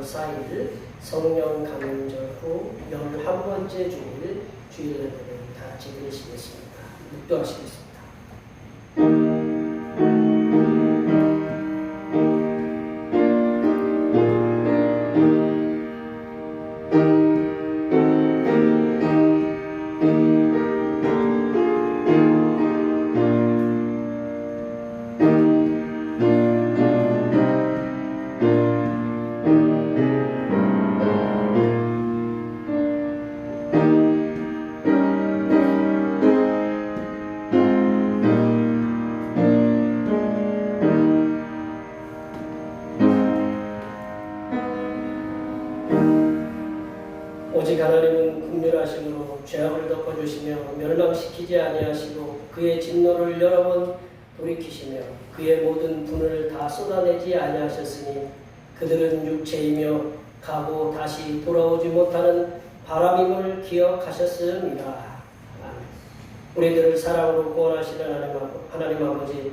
4일 성령 강림절 후 11번째 주일 예배를 다 같이 드리시겠습니다. 묵도하시겠습니다. 오직 하나님은 긍휼하심으로 죄악을 덮어주시며 멸망시키지 아니하시고 그의 진노를 여러 번 돌이키시며 그의 모든 분을 다 쏟아내지 아니하셨으니 그들은 육체이며 가고 다시 돌아오지 못하는 바람임을 기억하셨습니다. 우리들을 사랑으로 구원하시는 하나님 아버지,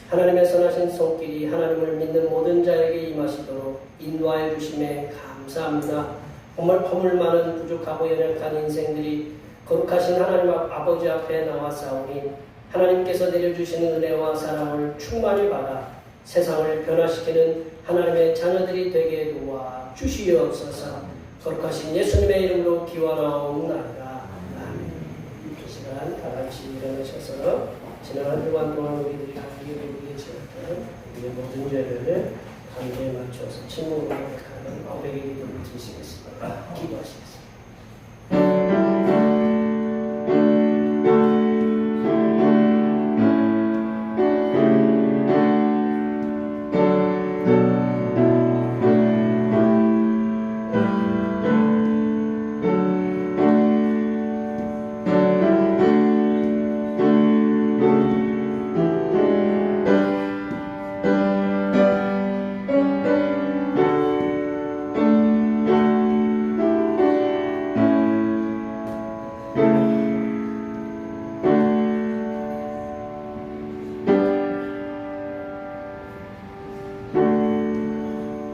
하나님의 선하신 손길이 하나님을 믿는 모든 자에게 임하시도록 인도하여 주심에 감사합니다. 허물허물 많은 부족하고 연약한 인생들이 거룩하신 하나님 아버지 앞에 나와싸우니 하나님께서 내려주시는 은혜와 사랑을 충만히 받아 세상을 변화시키는 하나님의 자녀들이 되게 도와 주시옵소서. 거룩하신 예수님의 이름으로 기원하옵나이다. 아멘. 이 시간 다 같이 일어나셔서 지난 한 주간 동안 우리들이 감기에 걸리게 지었던 우리의 모든 죄를 감기에 맞춰서 침묵으로 고백하는 아우백의 기도를 드리시겠습니다. 기도하시겠습니다.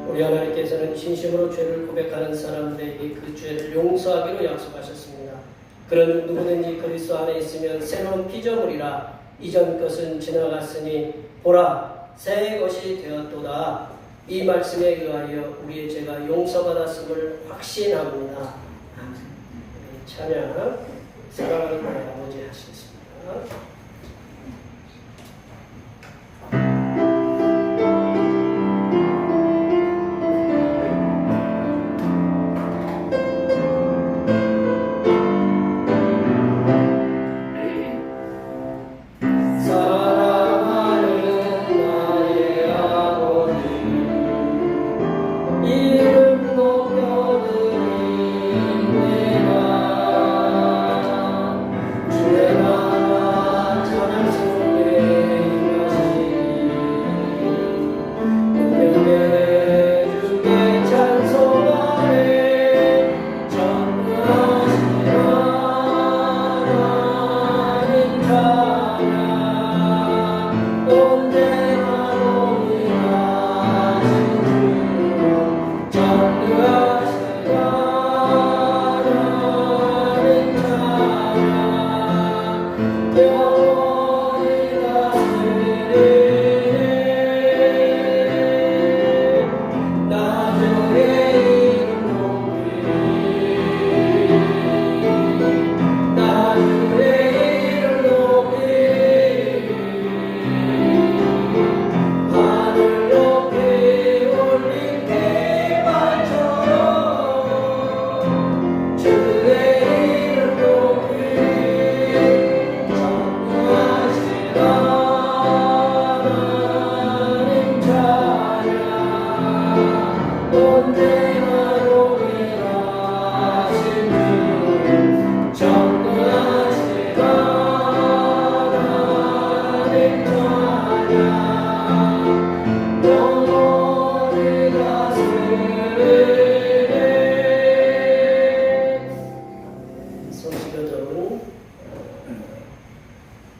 우리 하나님께서는 진심으로 죄를 고백하는 사람들에게 그 죄를 용서하기로 약속하셨습니다. 그런 누구든지 그리스도 안에 있으면 새로운 피조물이라 이전 것은 지나갔으니 보라 새 것이 되었도다. 이 말씀에 의하여 우리의 죄가 용서받았음을 확신합니다. 찬양 사랑하는 나의 아버지 하시겠습니다.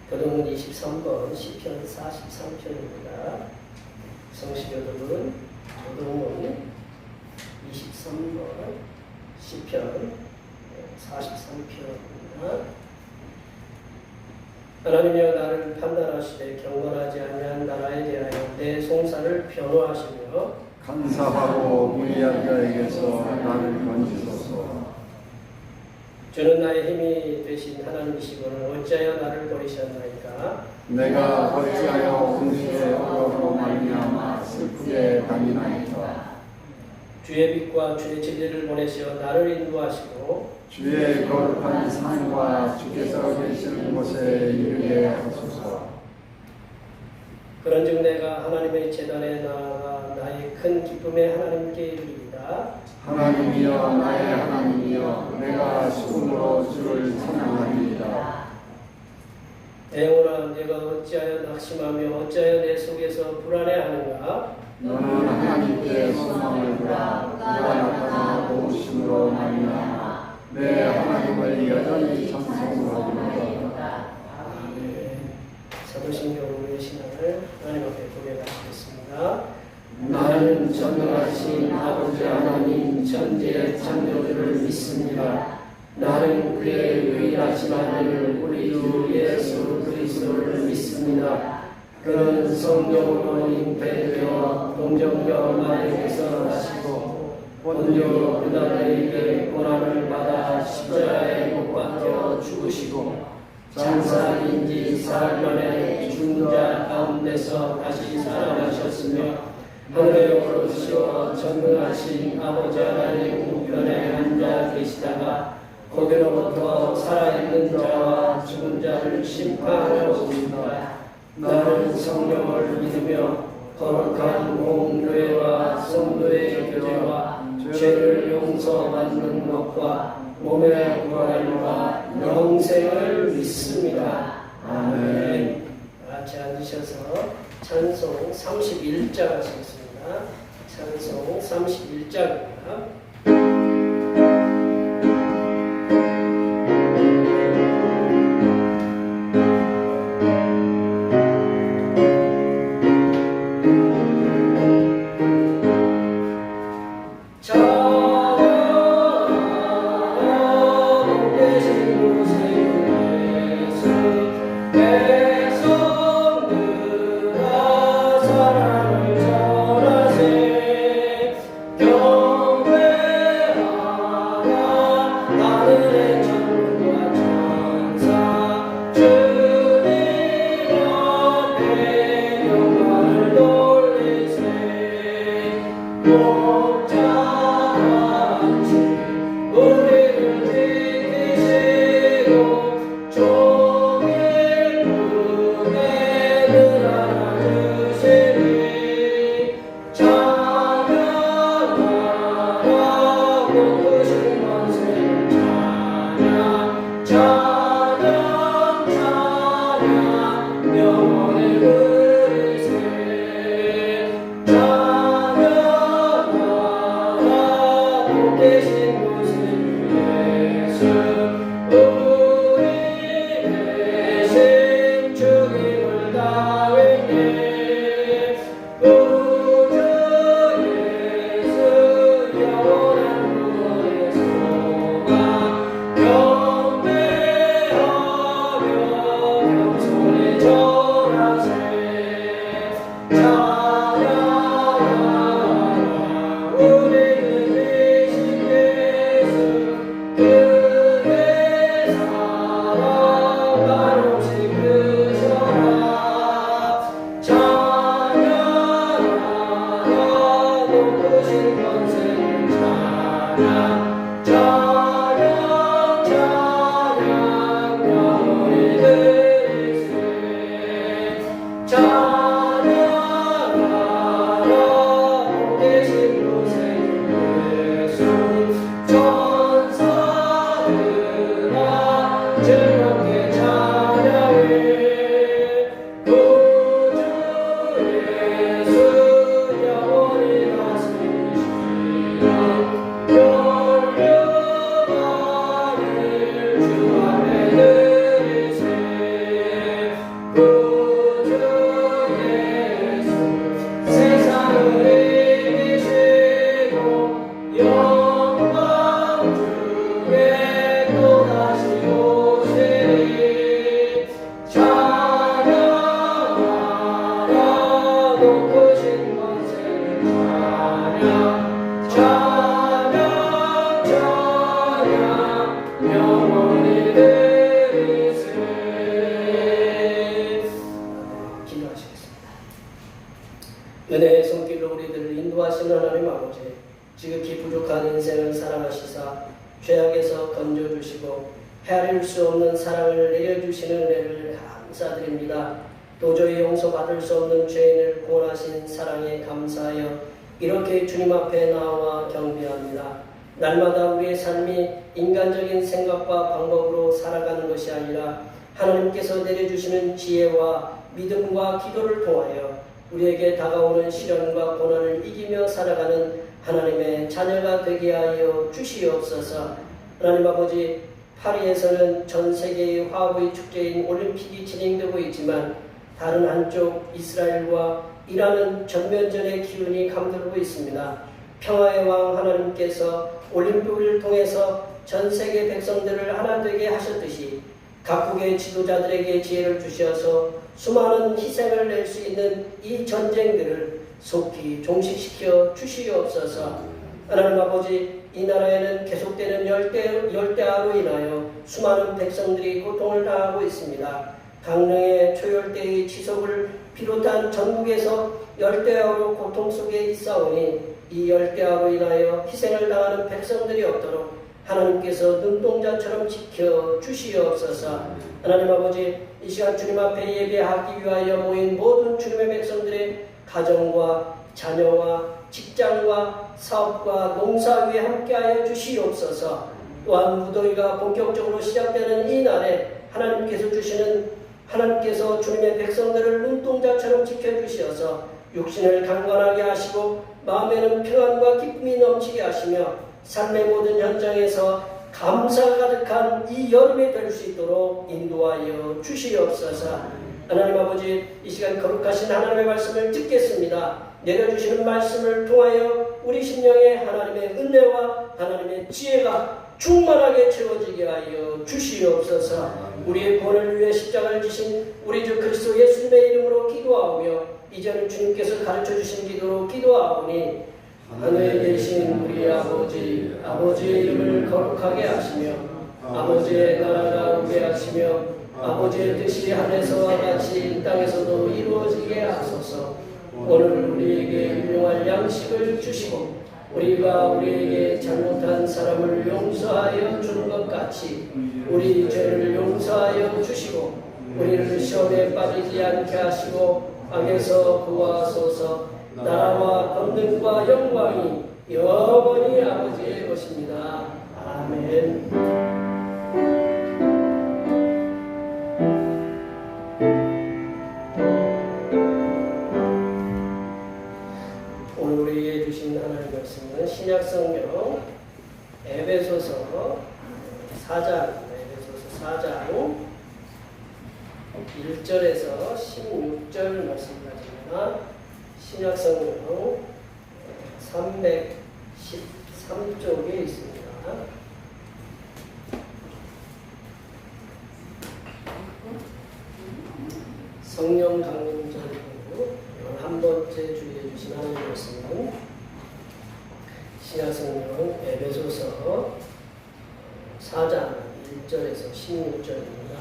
교동문 23번 시편 43편입니다. 성시교독은 교동문 시편 43편입니다. 하나님이여 나를 판단하시되 경건하지 아니한 나라에 대하여 내 송사를 변호하시며 간사하고 무리한 자에게서 나를 건지소서. 주는 나의 힘이 되신 하나님이시거늘 어찌하여 나를 버리셨나이까. 내가 어찌하여 궁시의 어려움으로 말미암아 슬프게 다니나이까. 주의 빛과 주의 진리를 보내시어 나를 인도하시고 주의 거룩한 산과 주께서 계시는 곳에 이르게 하소서. 그런즉 내가 하나님의 제단에 나아가 나의 큰 기쁨의 하나님께 이르리이다. 하나님이여 나의 하나님이여 내가 수금으로 주를 찬양하리이다. 내 영혼아 내가 어찌하여 낙심하며 어찌하여 내 속에서 불안해하는가. 너는 하나님께 소망을 두라. 그가 나타나 도우심으로 말미암아 내 하나님을 여전히 찬송하리이다. 사도신경의 신앙을 하나님 앞에 고백하시겠습니다. 나는 전능하신 아버지 하나님 천지의 창조주를 믿습니다. 나는 그의 유일하신 아들 우리 주 예수 그리스도를 믿습니다. 그는 성령으로 잉태되어 동정녀 마리아에게서 나시고 본디오 빌라도에게 고난을 받아 십자가에 못 박혀 죽으시고 장사인 지 사흘 만에 죽은 자 가운데서 다시 살아나셨으며 하늘에 오르시어 전능하신 아버지 하나님 우편에 앉아 계시다가 거기로부터 살아있는 자와 죽은 자를 심판하러 오신다. 나는 성령을 믿으며 거룩한 공교회와 성도의 교제와 죄를 용서받는 것과 몸의 부활과 영생을 믿습니다. 아멘. 같이 앉으셔서 찬송 31장 하시겠습니다. 찬송 31장입니다. 지극히 부족한 인생을 사랑하시사 죄악에서 건져주시고 헤아릴 수 없는 사랑을 내려주시는 은혜를 감사드립니다. 도저히 용서받을 수 없는 죄인을 구원하신 사랑에 감사하여 이렇게 주님 앞에 나와 경배합니다. 날마다 우리의 삶이 인간적인 생각과 방법으로 살아가는 것이 아니라 하나님께서 내려주시는 지혜와 믿음과 기도를 통하여 우리에게 다가오는 시련과 고난을 이기며 살아가는 하나님의 자녀가 되게 하여 주시옵소서. 하나님 아버지, 파리에서는 전 세계의 화합의 축제인 올림픽이 진행되고 있지만 다른 한쪽 이스라엘과 이란은 전면전의 기운이 감돌고 있습니다. 평화의 왕 하나님께서 올림픽을 통해서 전 세계 백성들을 하나 되게 하셨듯이 각국의 지도자들에게 지혜를 주셔서 수많은 희생을 낼 수 있는 이 전쟁들을 속히 종식시켜 주시옵소서. 하나님 아버지, 이 나라에는 계속되는 열대야로 인하여 수많은 백성들이 고통을 당하고 있습니다. 강릉의 초열대의 지속을 비롯한 전국에서 열대야로 고통 속에 있사오니 이 열대야로 인하여 희생을 당하는 백성들이 없도록 하나님께서 눈동자처럼 지켜 주시옵소서. 하나님 아버지, 이 시간 주님 앞에 예배하기 위하여 모인 모든 주님의 백성들의 가정과 자녀와 직장과 사업과 농사 위에 함께하여 주시옵소서. 또한 무더위가 본격적으로 시작되는 이 날에 하나님께서 주님의 백성들을 눈동자처럼 지켜주시어서 육신을 강건하게 하시고 마음에는 평안과 기쁨이 넘치게 하시며 삶의 모든 현장에서 감사가 가득한 이 여름이 될 수 있도록 인도하여 주시옵소서. 하나님 아버지, 이 시간 거룩하신 하나님의 말씀을 듣겠습니다. 내려주시는 말씀을 통하여 우리 심령에 하나님의 은혜와 하나님의 지혜가 충만하게 채워지게 하여 주시옵소서. 우리의 구원을 위해 십자가를 지신 우리 주 그리스도 예수님의 이름으로 기도하오며 이제는 주님께서 가르쳐주신 기도로 기도하오니 하늘에 계신 우리 아버지의 이름을 거룩하게 하시며 아버지의 나라가 오게 하시며 아버지의 뜻이 하늘에서와 같이 이 땅에서도 이루어지게 하소서. 오늘 우리에게 일용할 양식을 주시고 우리가 우리에게 잘못한 사람을 용서하여 주는 것 같이 우리 죄를 용서하여 주시고 우리를 시험에 빠지지 않게 하시고 악에서 구하소서. 나라와 권능과 영광이 영원히 아버지의 것입니다. 아멘. 오늘 우리에게 주신 하나님의 말씀은 신약성경 에베소서 4장 1절에서 16절 말씀까지입니다. 신약성경 313쪽에 있습니다. 성령 강림 전후 11번째 주의해 주신 하나님의 말씀은 신약성경 에베소서 4장 1절에서 16절입니다.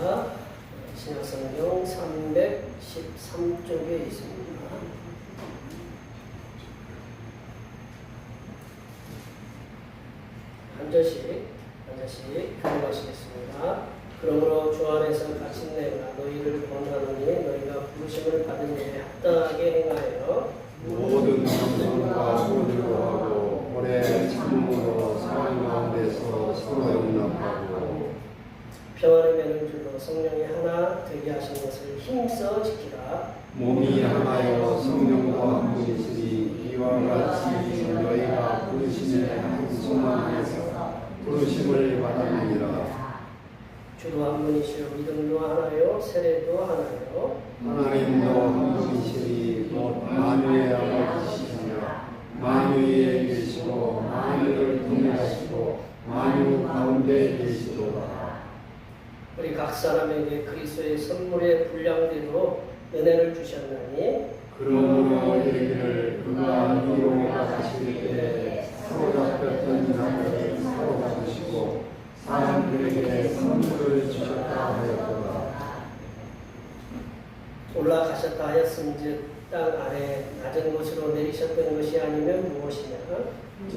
신약성경 313쪽에 있습니다. 한 절씩 교독하시겠습니다. 그러므로 주 안에서 갇힌 내가 너희를 권하노니 너희가 부르심을 받은 일에 합당하게 행하여 모든 겸손과 온유로 하고 오래 참음으로 사랑 가운데서 서로 용납하고 평안의 매를 줄로 성령이 하나 되게 하신 것을 힘써 지키라. 몸이 하나여 성령과 한 분이시니 이와 같이 너희가 부르심의 한 소망 안에서 부르심을 받았느니라. 주도 한 분이시요 믿음도 하나요 세례도 하나요 하나님도 한 분이시니 곧 만유의 아버지시며 만유에 계시고 만유를 통하시고 만유 가운데 계시도다. 우리 각 사람에게 그리스도의 선물의 분량대로 은혜를 주셨나니 그러므로 이르기를 그가 이로 가실 때에 사로잡혔던 자들을 사로잡으시고 사람들에게 선물을 주셨다 하였도다. 올라가셨다 하였은즉 땅 아래 낮은 곳으로 내리셨던 것이 아니면 무엇이냐?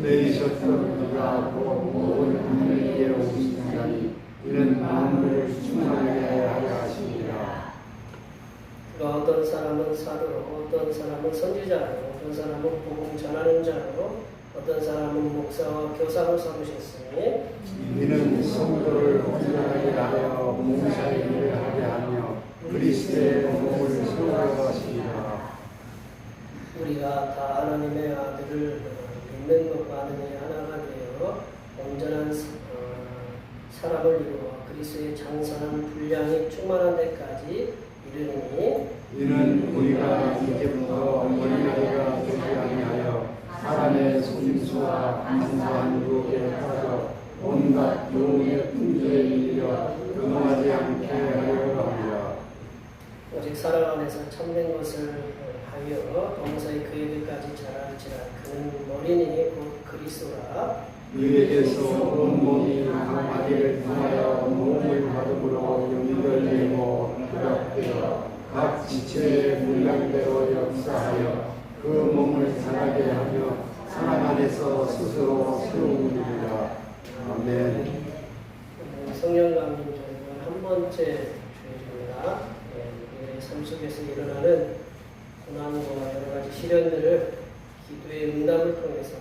내리셨던 비가 온 하늘 위에 오시나니 이는 만물을 충만하게 하려 하시니라. 그가 어떤 사람은 사도로, 어떤 사람은 선지자로, 어떤 사람은 복음 전하는 자로, 어떤 사람은 목사와 교사로 삼으셨으니 이는 성도를 온전하게 하여 봉사의 일을 하게 하며 그리스도의 몸을 세우려 하시니라. 우리가 다 하나님의 아들을 믿는 것과 아는 이 하나가 되어 온전한 사람을 이루어 그리스도의 장선한 분량이 충만한 데까지 이르니 이는 우리가 이제부터 어린아이가 되지 아니하여 사람의 손수와 간소한 유혹에 빠져 온갖 유혹의 풍조에 이르려 금하지 않게 하려 합니다. 오직 사랑 안에서 참된 것을 하여 동서히 그에게까지 자랄지라. 그는 머리니 곧 그리스도라. 이에게서 온몸이 마디를 통하여 몸을 받음으로 연결되고 결합되어 각 지체의 분량대로 역사하여 그 몸을 자라게 하며 사랑 안에서 스스로 세우느니라. 아멘. 성령 강림 저희가 한 번째 주일입니다. 우리의 삶 속에서 일어나는 고난과 여러 가지 시련들을 기도의 응답을 통해서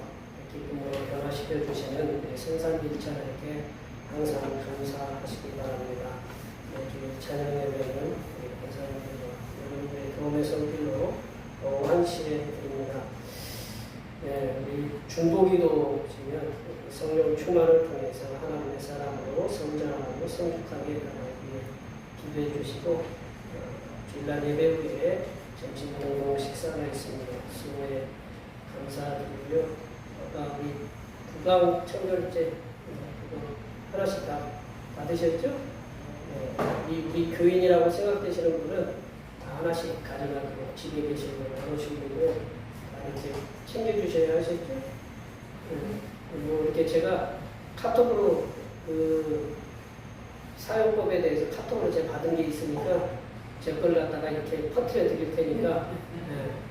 기쁨으로 변화시켜 주시는 생산일차에게 항상 감사하시기 바랍니다. 매주 찬양 예배는 권사님들과 여러분들의 도움의 손길로 완시해 드립니다. 우리 중보기도 지면 성령 충만을 통해서 하나님의 사람으로 성장하고 성숙하게 변하기 위해 기도해 주시고 주일날 예배 후에 점심 공동 식사가 있습니다. 수고에 감사드리고요. 아까 우리 구강 청결제 하나씩 다 받으셨죠? 우리 교인이라고 생각되시는 분은 다 하나씩 가져가고 집에 계시는 나누시고 이렇게 챙겨주셔야 하셨죠? 뭐 이렇게 제가 카톡으로 그 사용법에 대해서 카톡으로 제가 받은 게 있으니까 제 걸 갖다가 이렇게 퍼뜨려 드릴 테니까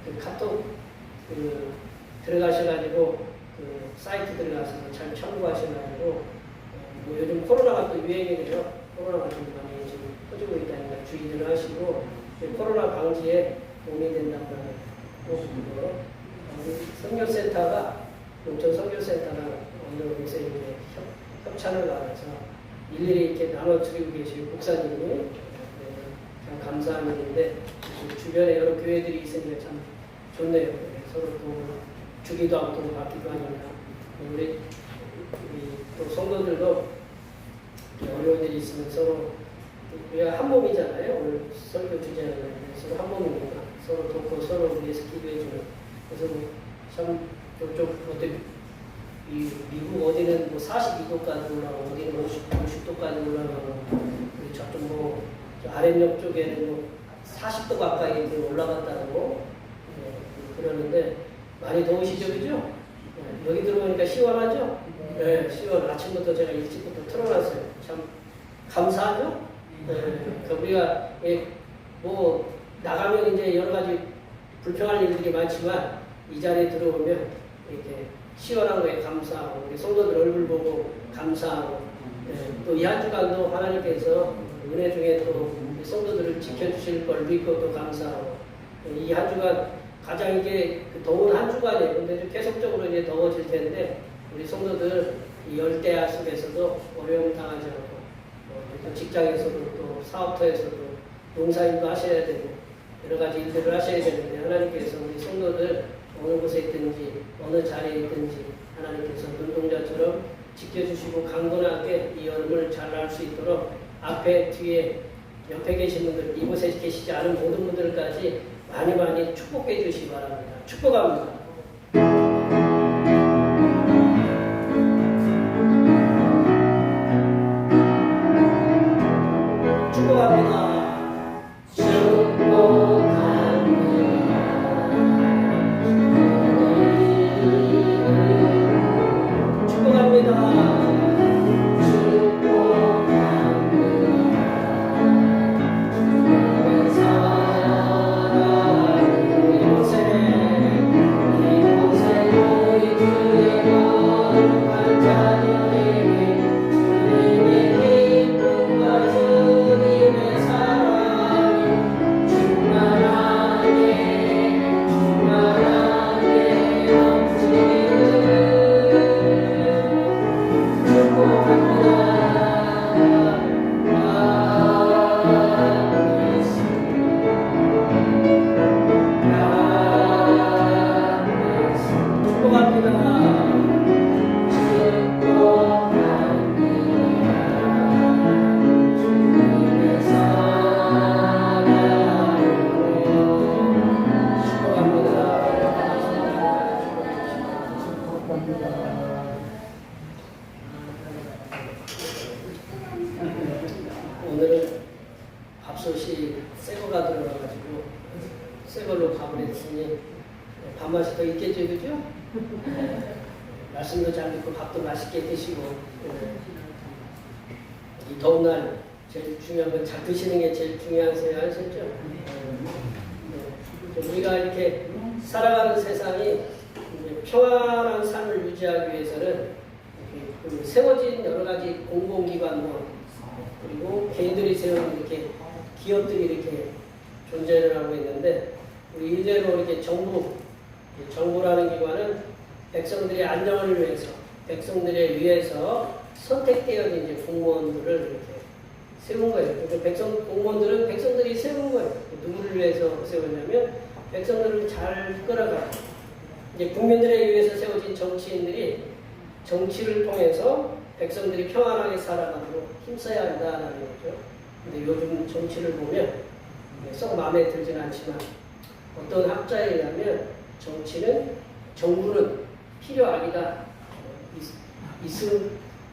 그 카톡 들어가셔가지고 그 사이트 들어가서 잘 참고하셔가지고 뭐 요즘 코로나가 또 유행이래요. 코로나가 좀 많이 지금 퍼지고 있다니까 주의들 하시고 코로나 방지에 도움이 된다고 하는 선교센터가 농촌 선교센터랑 어느 곳에 이제 협찬을 받아서 일일이 이렇게 나눠드리고 계시고 목사님이 참 감사한 일인데 주변에 여러 교회들이 있으니까 참 좋네요. 서로 또 주기도 하고 돈 받기도 하니까 우리 또 성도들도 어려운 일이 있으면 서로 우리가 한 몸이잖아요. 오늘 설교 주제는 서로 한 몸이니까 서로 돕고 서로 위해서 기도해주는 그래서 참 저쪽 어디 미국 어디는 뭐 42도까지 올라가고 어디는 50도까지 올라가고 우리 저쪽 뭐 아랫역 쪽에는 뭐 40도 가까이 올라갔다고 그러는데 많이 더우시죠, 그죠? 여기 들어오니까 시원하죠? 네, 시원. 아침부터 제가 일찍부터 틀어놨어요. 참 감사하죠? 우리가 뭐 나가면 이제 여러 가지 불평할 일들이 많지만 이 자리에 들어오면 이렇게 시원한 거에 감사하고 우리 성도들 얼굴 보고 감사하고 또 이 한 주간도 하나님께서 은혜 중에 또 성도들을 지켜주실 걸 믿고 또 감사하고 이 한 주간 가장 이게 더운 한 주간이에요. 근데 계속적으로 이제 더워질 텐데 우리 성도들 이 열대야 속에서도 어려움 당하지 않고 또 직장에서도 또 사업터에서도 농사일도 하셔야 되고 여러 가지 일들을 하셔야 되는데 하나님께서 우리 성도들 어느 곳에 있든지 어느 자리에 있든지 하나님께서 눈동자처럼 지켜주시고 강건하게 이 여름을 잘 날 수 있도록 앞에 뒤에 옆에 계신 분들 이곳에 계시지 않은 모든 분들까지 많이 축복해 주시기 바랍니다. 축복합니다. 축복합니다. 축복합니다. 오늘은 밥솥이 새 거가 들어가가지고 새 걸로 밥을 했으니 밥맛이 더 있겠죠, 그죠? 말씀도 잘 듣고 밥도 맛있게 드시고 이 더운 날 제일 중요한 건 잘 드시는 게 제일 중요하세요, 아셨죠? 우리가 이렇게 살아가는 세상이 이제 평안한 삶을 유지하기 위해서는 그 세워진 여러 가지 공공기관도 그리고 개인들이 세운 이렇게 기업들이 이렇게 존재를 하고 있는데 우리 일례로 이렇게 정부라는 기관은 백성들의 안녕을 위해서 백성들에 위해서 선택되어진 이제 공무원들을 이렇게 세운 거예요. 그러니까 공무원들은 백성들이 세운 거예요. 누구를 위해서 세웠냐면 백성들을 잘 끌어가고 이제 국민들에 의해서 세워진 정치인들이 정치를 통해서 백성들이 평안하게 살아가도록 힘써야 한다는 거죠. 근데 요즘 정치를 보면 썩 마음에 들지는 않지만 어떤 학자에 의하면 정부는 필요악이다.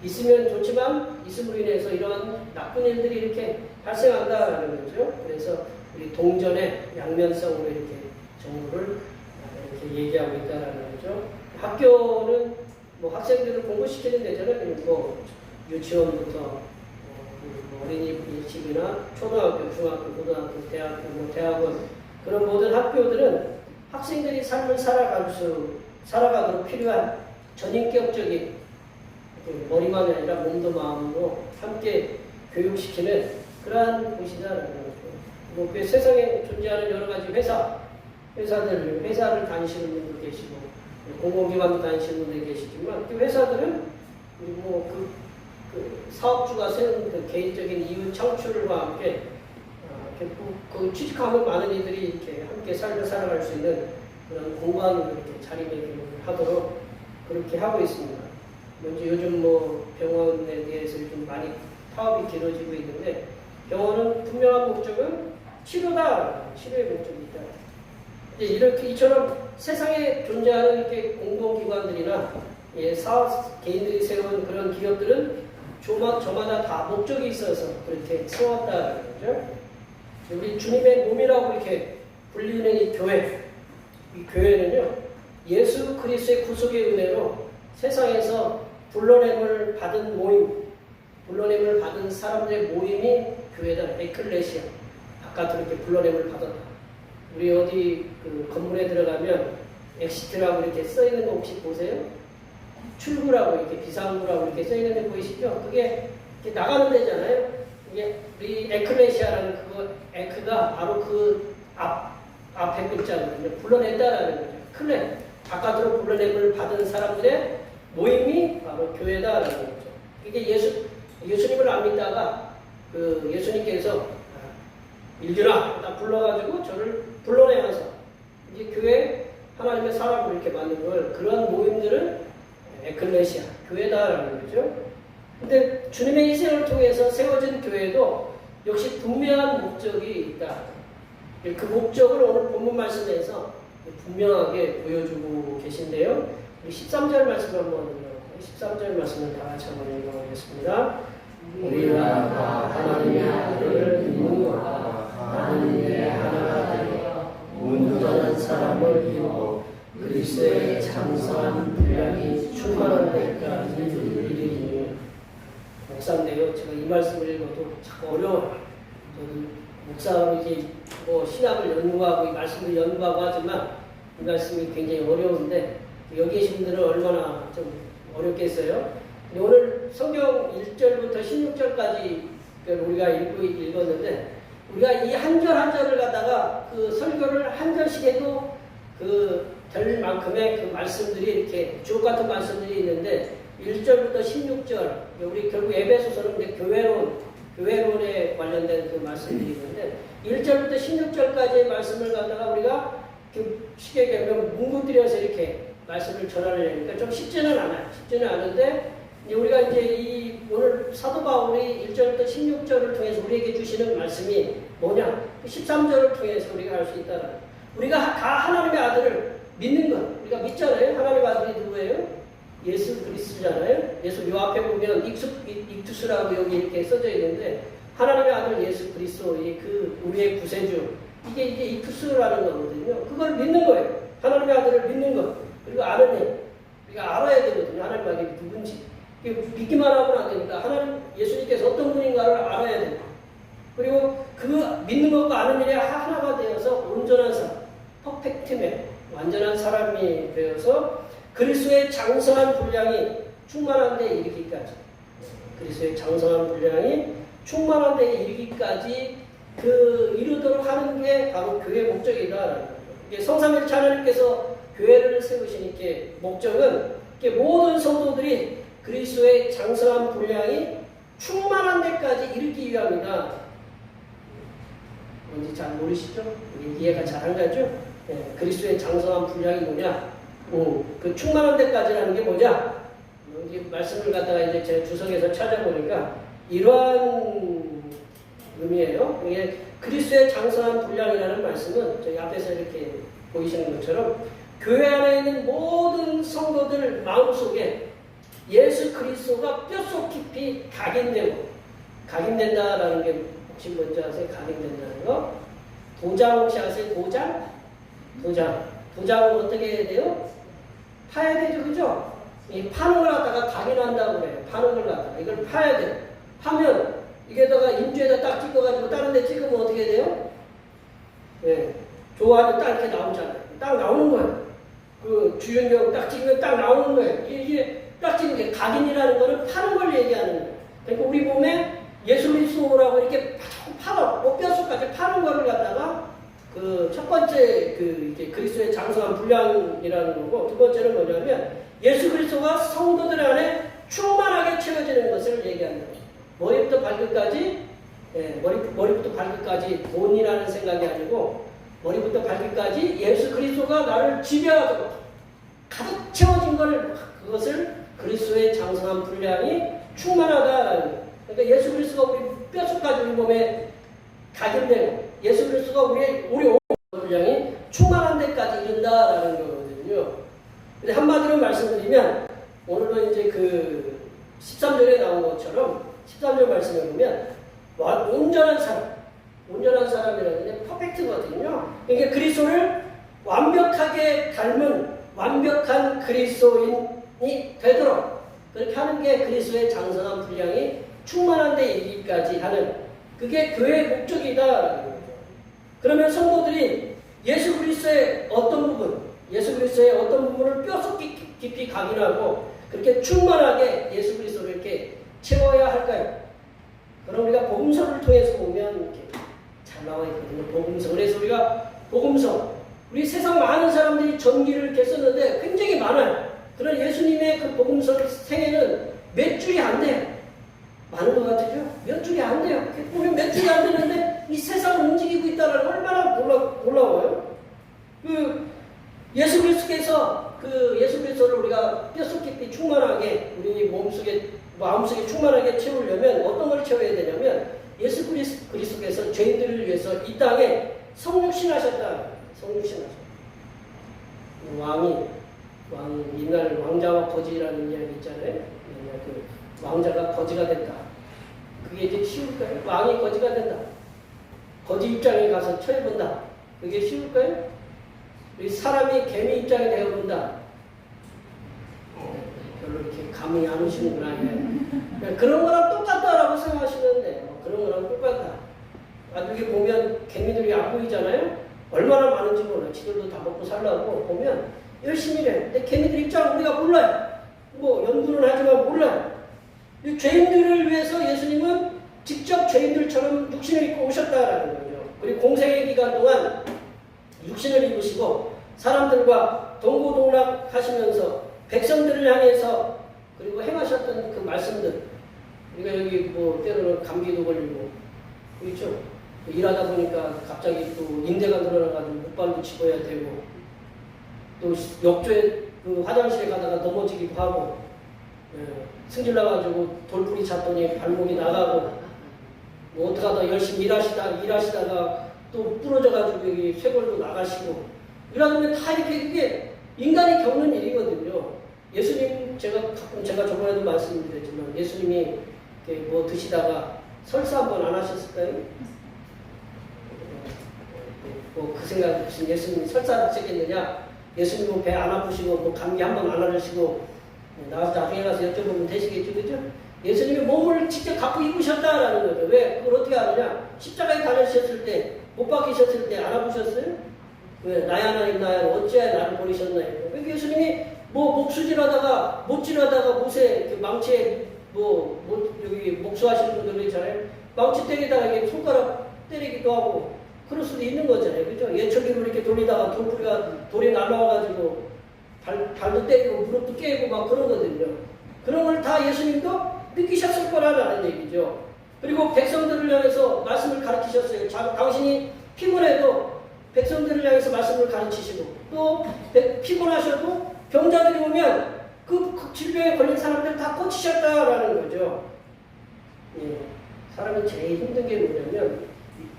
있으면 좋지만 있음으로 인해서 이런 나쁜 일들이 이렇게 발생한다라는 거죠. 그래서 우리 동전의 양면성으로 이렇게 정부를 이렇게 얘기하고 있다라는 거죠. 학교는 뭐 학생들을 공부시키는 데잖아요. 뭐 유치원부터 어린이집이나 초등학교, 중학교, 고등학교, 대학교, 대학원 그런 모든 학교들은 학생들이 삶을 살아가도록 필요한 전인격적인 머리만이 아니라 몸도 마음도 함께 교육시키는 그러한 곳이다라는 거죠. 그 세상에 존재하는 여러 가지 회사를 다니시는 분도 계시고 공공기관도 다니시는 분도 계시지만 그 회사들은 그 사업주가 세운 그 개인적인 이윤 창출과 함께 그 취직하면 많은 이들이 이렇게 함께 삶을 살아갈 수 있는 그런 공간으로 이렇게 자리매김을 하도록 그렇게 하고 있습니다. 먼저 요즘 병원에 대해서 좀 많이 파업이 길어지고 있는데 병원은 분명한 목적은 치료다. 치료의 목적이 있다. 이제 이렇게 이처럼 세상에 존재하는 이렇게 공공기관들이나 개인들이 세운 그런 기업들은 저마다 다 목적이 있어서 그렇게 세웠다는 거죠. 우리 주님의 몸이라고 이렇게 불리는 이 교회는요, 예수 그리스도의 구속의 은혜로 세상에서 불러냄을 받은 불러냄을 받은 사람들의 모임이 교회다. 에클레시아. 바깥으로 이렇게 불러냄을 받았다. 우리 어디 그 건물에 들어가면 엑시트라고 이렇게 써있는 거 혹시 보세요? 출구라고 이렇게 비상구라고 이렇게 써있는 거 보이시죠? 그게 이렇게 나가는 데잖아요. 이게 우리 에클레시아라는 에크가 바로 그 앞에 글자거든요. 불러낸다라는 거죠. 클레. 바깥으로 불러냄을 받은 사람들의 모임이 바로 교회다라는 거죠. 이게 예수님을 안 믿다가 예수님께서 일들아 딱 불러가지고 저를 불러내면서 이제 교회 하나님의 사람으로 이렇게 만든 걸 그런 모임들을 에클레시아 교회다라는 거죠. 근데 주님의 희생을 통해서 세워진 교회도 역시 분명한 목적이 있다. 그 목적을 오늘 본문 말씀에서 분명하게 보여주고 계신데요. 13절 말씀 한번 읽어볼까요? 13절 말씀을 다 같이 한번 읽어보겠습니다. 우리가 다 하나님의 아들을 믿는노라. 하나님의 하나가 되어 온전한 사람을 이루고 그리스도의 장성한 분량이 충만한 데까지 이르리니. 목사인데요. 제가 이 말씀을 읽어도 자꾸 어려워요. 목사로 이제 신학을 연구하고 이 말씀을 연구하고 하지만 이 말씀이 굉장히 어려운데 여기 계신 분들은 얼마나 좀 어렵겠어요. 오늘 성경 1절부터 16절까지 우리가 읽었는데 우리가 이 한 절 한 절을 갖다가 그 설교를 한 절씩 해도 될 만큼의 그 말씀들이 이렇게 주옥 같은 말씀들이 있는데 1절부터 16절 우리 결국 에베소서는 이제 교회론에 관련된 그 말씀들이 있는데 1절부터 16절까지의 말씀을 갖다가 우리가 쉽게 얘기하면 뭉그뜨려서 이렇게 말씀을 전하려니까 좀 쉽지는 않아요. 쉽지는 않은데 우리가 이제 오늘 사도 바울이 1절부터 16절을 통해서 우리에게 주시는 말씀이 뭐냐? 13절을 통해서 우리가 알 수 있다. 우리가 다 하나님의 아들을 믿는 것. 우리가 믿잖아요. 하나님의 아들이 누구예요? 예수 그리스도잖아요. 예수 요 앞에 보면 익투스라고 여기 이렇게 써져 있는데 하나님의 아들 예수 그리스도 그 우리의 구세주 이게 익투스라는 거거든요. 그걸 믿는 거예요. 하나님의 아들을 믿는 것 그리고 아는 일 우리가 알아야 되거든요. 하나님 아들이 누군지 믿기만 하면 안 되니까 하나님 예수님께서 어떤 분인가를 알아야 돼요. 그리고 그 믿는 것과 아는 일이 하나가 되어서 온전한 사람, 퍼펙트맨, 완전한 사람이 되어서 그리스도의 장성한 분량이 충만한 데 이르기까지 그리스도의 장성한 분량이 충만한 데 이르기까지 이루도록 하는 게 바로 교회의 목적이다. 성삼일체 하나님께서 교회를 세우시니까 목적은 모든 성도들이 그리스도의 장성한 분량이 충만한 데까지 이르기 위함이다. 뭔지 잘 모르시죠? 이해가 잘 안 가죠? 네, 그리스도의 장성한 분량이 뭐냐? 그 충만한 데까지라는 게 뭐냐? 말씀을 갖다가 이제 제 주석에서 찾아보니까 이러한 의미예요. 이게 그리스도의 장성한 분량이라는 말씀은 저희 앞에서 이렇게 보이시는 것처럼 교회 안에 있는 모든 성도들 마음속에 예수 그리스도가 뼛속 깊이 각인된다라는 게 혹시 뭔지 아세요? 각인된다는 거? 도장 혹시 아세요? 도장은 어떻게 해야 돼요? 파야 되죠, 그죠? 이 파는 걸 갖다가 각인한다고 그래요. 파는 걸 갖다가 이걸 파야 돼요. 파면 이게다가 인주에다 딱 찍어가지고 다른 데 찍으면 어떻게 돼요? 예, 좋아하면 딱 이렇게 나오잖아요. 딱 나오는 거예요. 그 주연경 딱 찍으면 딱 나오는 거예요. 이게 딱 찍는 게 각인이라는 거는 파는 걸 얘기하는 거예요. 그러니까 우리 몸에 예수 그리스도라고 이렇게 뼈속까지 파는 거를 갖다가 그 첫 번째 이제 그리스도의 장성한 분량이라는 거고 두 번째는 뭐냐면 예수 그리스도가 성도들 안에 충만하게 채워지는 것을 얘기하는 거예요. 머리부터 발끝까지 머리부터 발끝까지 돈이라는 생각이 아니고 머리부터 발끝까지 예수 그리스도가 나를 지배하도록 가득 채워진 그것을 그리스도의 장성한 분량이 충만하다라는 거예요. 그러니까 예수 그리스도가 우리 뼛속까지 우리 몸에 각인되고 예수 그리스도가 우리 온 분량이 충만한 데까지 이른다라는 거거든요. 근데 한마디로 말씀드리면 오늘도 이제 그 13절에 나온 것처럼 13절 말씀을 보면 온전한 사람이라는 게 퍼펙트거든요. 그러니까 그리스도를 완벽하게 닮은 완벽한 그리스도인이 되도록 그렇게 하는 게 그리스도의 장성한 분량이 충만한 데 이르기까지 하는 그게 교회의 목적이다. 그러면 성도들이 예수 그리스도의 어떤 부분을 뼈속 깊이 각인하고 그렇게 충만하게 예수 그리스도를 이렇게 채워야 할까요? 그럼 우리가 복음서를 통해서 보면 이렇게 잘 나와 있거든요. 복음서. 그래서 우리가 복음서, 우리 세상 많은 사람들이 전기를 이렇게 썼는데 굉장히 많아요. 그런 예수님의 그 복음서 생애는 몇 줄이 안 돼요. 많은 것 같으죠? 몇 줄이 안 돼요. 보면 몇 줄이 안 되는데 이 세상을 움직이고 있다는 걸 얼마나 놀라워요. 예수 그리스도께서 예수 그리스도를 우리가 뼛속 깊이 충만하게 우리 몸속에 마음속에 충만하게 채우려면 어떤 걸 채워야 되냐면 예수 그리스도께서 죄인들을 위해서 이 땅에 성육신하셨다. 옛날 왕자와 거지라는 이야기 있잖아요. 옛날 그 왕자가 거지가 된다. 그게 이제 쉬울까요? 왕이 거지가 된다. 거지 입장에 가서 처해본다. 그게 쉬울까요? 사람이 개미 입장에 되어본다. 별로 이렇게 감흥이 안 오시는구나. 그런 거랑 똑같다라고 생각하시는데 그런 거랑 똑같다. 나중에 보면 개미들이 안 보이잖아요. 얼마나 많은지 몰라. 지들도 다 먹고 살라고 보면 열심히 해. 근데 개미들 입장은 우리가 몰라요. 연구는 하지만 몰라요. 이 죄인들을 위해서 예수님은 직접 죄인들처럼 육신을 입고 오셨다라는 거죠. 그리고 공생의 기간 동안 육신을 입으시고 사람들과 동고동락 하시면서 백성들을 향해서 그리고 행하셨던 그 말씀들 우리가 여기 때로는 감기도 걸리고 그렇죠. 일하다 보니까 갑자기 또 인대가 늘어나가지고 목발도 집어야 되고 또 욕조에 화장실에 가다가 넘어지기도 하고 승질 나가지고 돌풀이 찼더니 발목이 나가고 어떡하다 열심히 일하시다가 또 부러져가지고 여기 쇄골도 나가시고 이러면 다 이렇게 그게 인간이 겪는 일이거든요. 예수님 제가 가끔 제가 저번에도 말씀드렸지만 예수님이 이렇게 뭐 드시다가 설사 한번 안 하셨을까요? 뭐 그 생각 무슨 예수님이 설사 드셨겠느냐? 예수님은 배 안 아프시고 뭐 감기 한번 안 앓으시고 나중에 가서 여쭤보면 되시겠죠, 그죠? 예수님이 몸을 직접 갖고 입으셨다라는 거죠. 왜? 그걸 어떻게 아느냐? 십자가에 달리셨을 때, 못 박히셨을 때 안 아프셨어요? 왜? 나의 하나님 나의 어찌하여 나를 버리셨나요? 왜 예수님이 뭐 목수질하다가 못질하다가 못에 그 망치에 여기 목수하시는 분들 있잖아요. 망치 때리다가 이게 손가락 때리기도 하고 그럴 수도 있는 거잖아요, 그죠? 예초기로 이렇게 돌리다가 돌이 날라와가지고 발도 때리고 무릎도 깨고 막 그러거든요. 그런 걸 다 예수님도 느끼셨을 거라는 얘기죠. 그리고 백성들을 향해서 말씀을 가르치셨어요. 당신이 피곤해도 백성들을 향해서 말씀을 가르치시고 또 피곤하셔도 병자들이 오면 그 질병에 걸린 사람들 다 고치셨다라는 거죠. 예. 사람이 제일 힘든 게 뭐냐면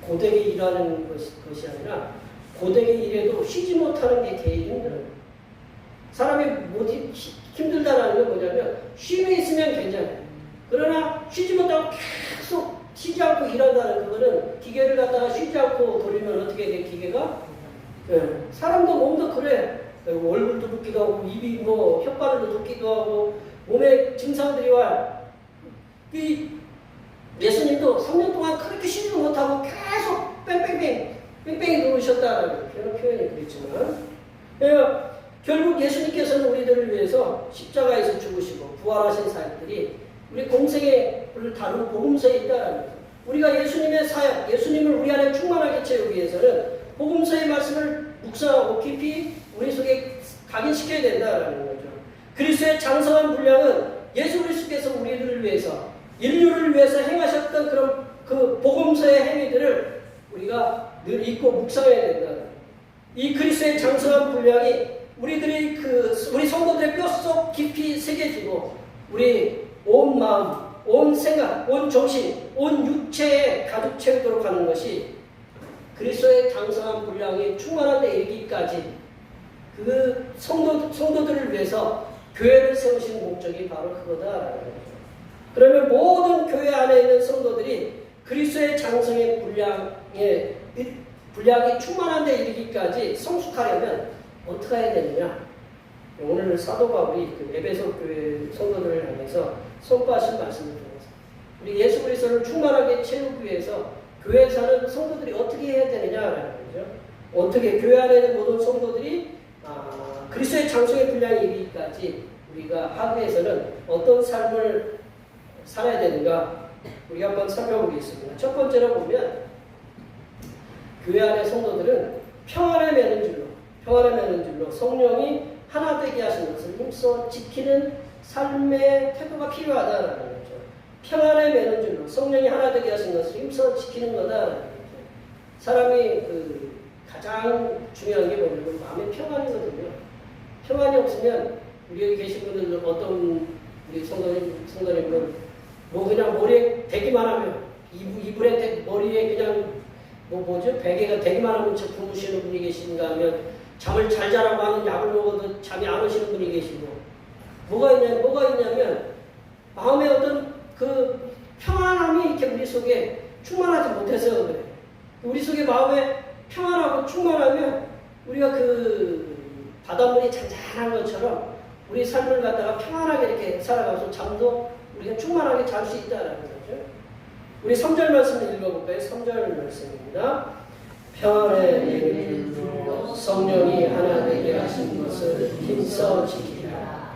고되게 일하는 것이 아니라 고되게 일해도 쉬지 못하는 게 제일 힘들어요. 사람이 힘들다라는 건 뭐냐면 쉼이 있으면 괜찮아요. 그러나 쉬지 못하고 계속 쉬지 않고 일한다는 그거는 기계를 갖다가 쉬지 않고 돌리면 어떻게 돼, 기계가? 예. 사람도 몸도 그래. 얼굴도 붓기도 하고 입이 혓바늘도 붓기도 하고 몸에 증상들이 와. 예수님도 3년 동안 그렇게 쉬지도 못하고 계속 뺑뺑이 누르셨다는 그런 표현이 그랬지만 결국 예수님께서는 우리들을 위해서 십자가에서 죽으시고 부활하신 사역들이 우리 공생애를 다루는 복음서에 있다라는 거죠. 우리가 예수님의 사역, 예수님을 우리 안에 충만하게 채우기 위해서는 복음서의 말씀을 묵상하고 깊이 우리 속에 각인시켜야 된다라는 거죠. 그리스도의 장성한 분량은 예수 그리스도께서 우리들을 위해서 인류를 위해서 행하셨던 그런 그 복음서의 행위들을 우리가 늘 읽고 묵상해야 된다. 이 그리스도의 장성한 분량이 우리 성도들의 뼛속 깊이 새겨지고 우리 온 마음, 온 생각, 온 정신, 온 육체에 가득 채우도록 하는 것이 그리스도의 장성한 분량이 충만한 데 이르기까지 그 성도들을 위해서 교회를 세우신 목적이 바로 그거다라는 거죠. 그러면 모든 교회 안에 있는 성도들이 그리스도의 장성의 분량이 충만한 데 이르기까지 성숙하려면 어떻게 해야 되느냐? 오늘 사도 바울이 그 에베소 교회 성도들을 향해서 선포하신 말씀을 통해서 우리 예수 그리스도를 충만하게 채우기 위해서 교회에 사는 성도들이 어떻게 해야 되느냐라는 거죠. 어떻게 교회 안에 있는 모든 성도들이 그리스도의 장성의 분량이 이르기까지 우리가 하기 위해서는 어떤 삶을 살아야 되는가? 우리가 한번 살펴보겠습니다. 첫 번째로 보면 교회 안의 성도들은 평안에 매는 줄로 성령이 하나 되게 하신 것을 힘써 지키는 삶의 태도가 필요하다라는 거죠. 평안에 매는 줄로 성령이 하나 되게 하신 것을 힘써 지키는 거다라는 거죠. 사람이 가장 중요한 게 뭐냐면 마음의 평안이거든요. 평안이 없으면 우리 여기 계신 분들 어떤 우리 성도님은 그냥 머리에 대기만 하면 이불에 머리에 그냥 베개가 대기만 하면 주무시는 분이 계신가 하면 잠을 잘 자라고 하는 약을 먹어도 잠이 안 오시는 분이 계시고 뭐가 있냐면 마음에 어떤 그 평안함이 이렇게 우리 속에 충만하지 못해서 그래. 우리 속에 마음에 평안하고 충만하면 우리가 그 바닷물이 잔잔한 것처럼 우리 삶을 갖다가 평안하게 이렇게 살아가서 잠도 우리가 충만하게 잘 수 있다는 거죠. 우리 3절 말씀을 읽어볼까요? 3절 말씀입니다. 평안에 매는 줄로 성령이 하나 되게 하신 것을 힘써 지키라.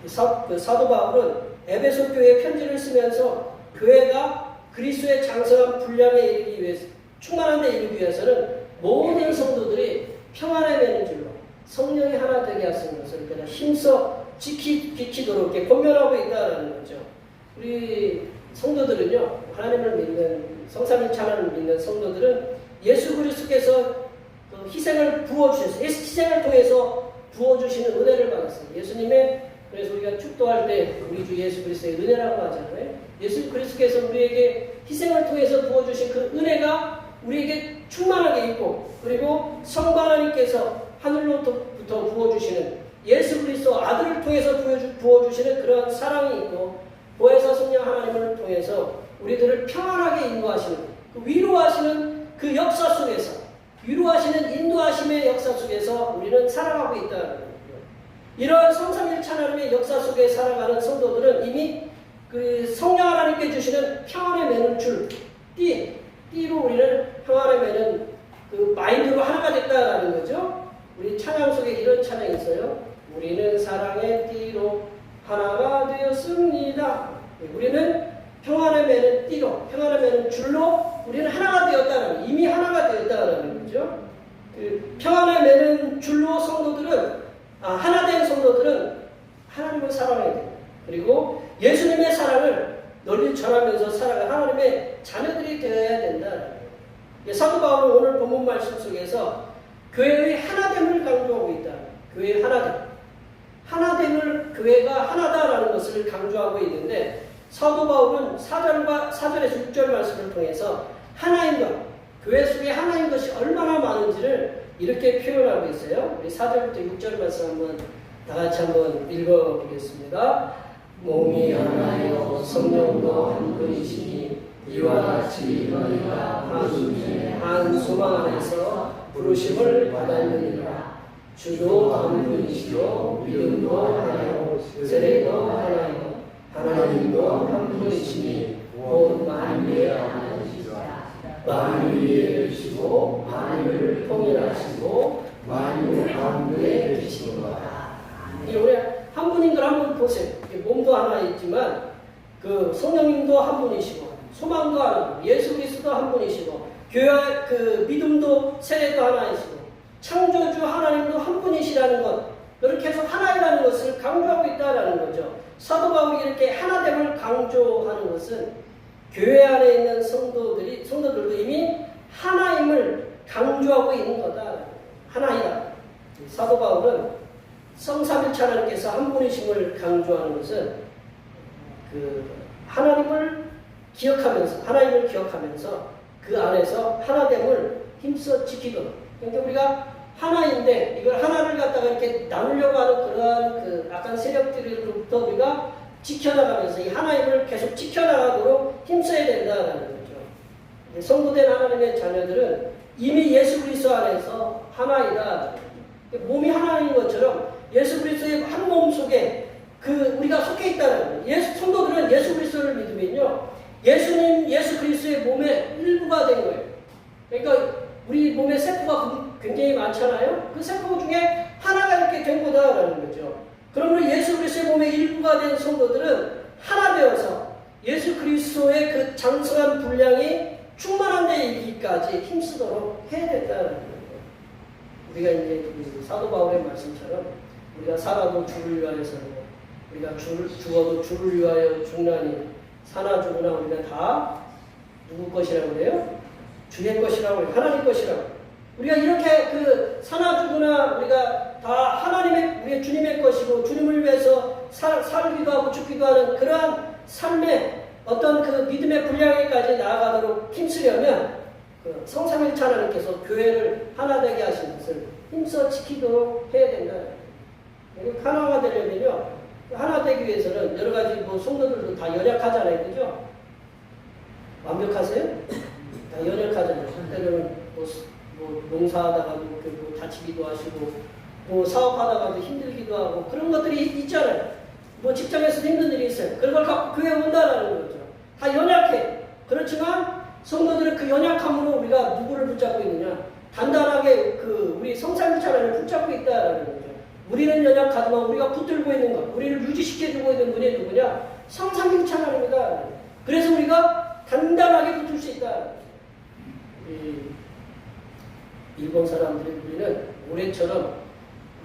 사도 바울은 에베소 교회에 편지를 쓰면서 교회가 그리스도의 장성한 분량에 이르기 위해서 충만한 데 이르기 위해서는 모든 성도들이 평안에 매는 줄로 성령이 하나 되게 하신 것을 그냥 힘써 지키도록 이렇게 권면하고 있다는 거죠. 우리 성도들은요, 하나님을 믿는 성삼위일체 하나님을 믿는 성도들은 예수 그리스도께서 희생을 부어주셨어요. 희생을 통해서 부어주시는 은혜를 받았어요. 예수님의 그래서 우리가 축도할 때 우리 주 예수 그리스도의 은혜라고 하잖아요. 예수 그리스도께서 우리에게 희생을 통해서 부어주신 그 은혜가 우리에게 충만하게 있고 그리고 성부 하나님께서 하늘로부터 부어주시는 예수 그리스도 아들을 통해서 부어주시는 그런 사랑이 있고 보혜사 성령 하나님을 통해서 우리들을 평안하게 인도하시는 그 위로하시는 그 역사 속에서 위로하시는 인도하심의 역사 속에서 우리는 살아가고 있다는 거예요. 이러한 성삼일체 하나님의 역사 속에 살아가는 성도들은 이미 그 성령 하나님께 주시는 평안의 매는 줄 띠로 우리를 평안의 매는 그 마인드로 하나가 됐다라는 거죠. 우리 찬양 속에 이런 찬양이 있어요. 우리는 사랑의 띠로 하나가 되었습니다. 우리는 평안의 매는 띠로, 평안의 매는 줄로 우리는 하나가 되었다는, 이미 하나가 되었다는 거죠. 그 평안의 매는 줄로 성도들은, 하나 된 성도들은 하나님을 사랑해야 돼요. 그리고 예수님의 사랑을 널리 전하면서 살아가는 하나님의 자녀들이 되어야 된다. 사도 바울은 오늘 본문 말씀 속에서 교회의 하나됨을 강조하고 있다. 교회의 하나됨. 하나됨을 교회가 하나다라는 것을 강조하고 있는데 사도 바울은 4절에서 6절 말씀을 통해서 하나인 것, 교회 속에 하나인 것이 얼마나 많은지를 이렇게 표현하고 있어요. 우리 4절부터 6절 말씀 한번 다 같이 한번 읽어보겠습니다. 몸이 하나요 성령도 한 분이시니 이와 같이 너희가 한 소망 안에서 부르심을 받았느니라. 주도 한 분이시요 믿음도 하나요 세례도 하나요 하나님도 한 분이시니 곧 만유의 하나이시라. 만유에 계시고 만유를 통일하시고 만유 가운데 계시노라. 우리 한 분인 걸 한번 보세요. 몸도 하나 있지만 그 성령님도 한 분이시고 소망도 하나, 예수 그리스도도 한 분이시고 교회 그 믿음도 세례도 하나이시고 창조주 하나님도 한 분이시라는 것, 그렇게 해서 하나이라는 것을 강조하고 있다라는 거죠. 사도 바울이 이렇게 하나됨을 강조하는 것은 교회 안에 있는 성도들도 이미 하나임을 강조하고 있는 거다. 하나이다. 사도 바울은 성삼일체 하나님께서 한 분이심을 강조하는 것은 그 하나님을 기억하면서 그 안에서 하나됨을 힘써 지키도록. 그러니까 우리가 하나인데 이걸 하나를 갖다가 이렇게 나누려고 하는 그러한 그 악한 세력들로부터 우리가 지켜나가면서 이 하나임을 계속 지켜나가도록 힘써야 된다는 거죠. 성도된 하나님의 자녀들은 이미 예수 그리스도 안에서 하나이다. 몸이 하나인 것처럼 예수 그리스도의 한 몸 속에 그 우리가 속해 있다는 거예요. 성도들은 예수 그리스도를 믿으면요, 예수 그리스도의 몸의 일부가 된 거예요. 그러니까 우리 몸에 세포가 굉장히 많잖아요. 그 세포 중에 하나가 이렇게 된 거다라는 거죠. 그러므로 예수 그리스도의 몸의 일부가 된 성도들은 하나 되어서 예수 그리스도의 그 장성한 분량이 충만한 데 이르기까지 힘쓰도록 해야 된다는 거예요. 우리가 이제 사도 바울의 말씀처럼 우리가 살아도 주를 위하여 살고 우리가 죽어도 주를 위하여 죽나니 사나 죽으나 우리가 다 누구 것이라고 그래요? 주의 것이라고 해요. 하나님 것이라고. 우리가 이렇게 그 사나 죽으나 우리가 다 하나님의 우리의 주님의 것이고 주님을 위해서 살기도 하고 죽기도 하는 그러한 삶의 어떤 그 믿음의 분량에까지 나아가도록 힘쓰려면 그 성삼일체 하나님께서 교회를 하나 되게 하신 것을 힘써 지키도록 해야 된다. 하나가 되려면요, 하나 되기 위해서는 여러 가지 성도들도 다 연약하잖아요, 그죠? 완벽하세요? 다 연약하잖아요. 때로는 농사하다가도 다치기도 하시고, 사업하다가도 힘들기도 하고 그런 것들이 있잖아요. 직장에서도 힘든 일이 있어요. 그런 걸 갖고 교회에 온다라는 거죠. 다 연약해. 그렇지만 성도들은 그 연약함으로 우리가 누구를 붙잡고 있느냐? 단단하게 우리 성삼일체 하나님을 붙잡고 있다라는 거죠. 우리는 연약하지만 우리가 붙들고 있는 것, 우리를 유지시켜주고 있는 분이 누구냐? 성삼일체 하나님이다. 그래서 우리가 단단하게 붙을 수 있다. 일본 사람들이 우리는 올해처럼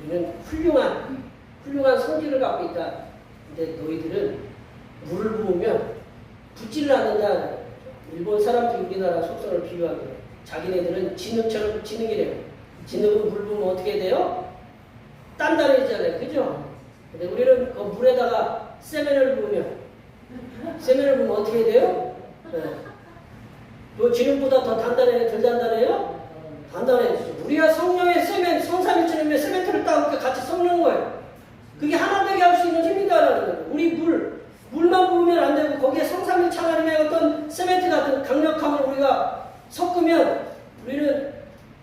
우리는 훌륭한 성질을 갖고 있다. 근데 너희들은 물을 부으면 붙지를 않는다. 일본 사람들이 우리나라 속성을 비교하게 해요. 자기네들은 진흙처럼 진흙이래요. 진흙은 물 부으면 어떻게 돼요? 단단해지잖아요. 그죠? 근데 우리는 그 물에다가 세면을 부으면 어떻게 돼요? 네. 진흙보다 더 단단해요? 덜 단단해요? 단단해지죠. 우리가 성령의 세멘, 성삼일체님의 세멘트를 따고 같이 섞는 거예요. 그게 하나 되게 할 수 있는 힘이다라는 거예요. 우리 물만 부으면 안 되고 거기에 성삼일체 하나님의 어떤 세멘트 같은 강력함을 우리가 섞으면 우리는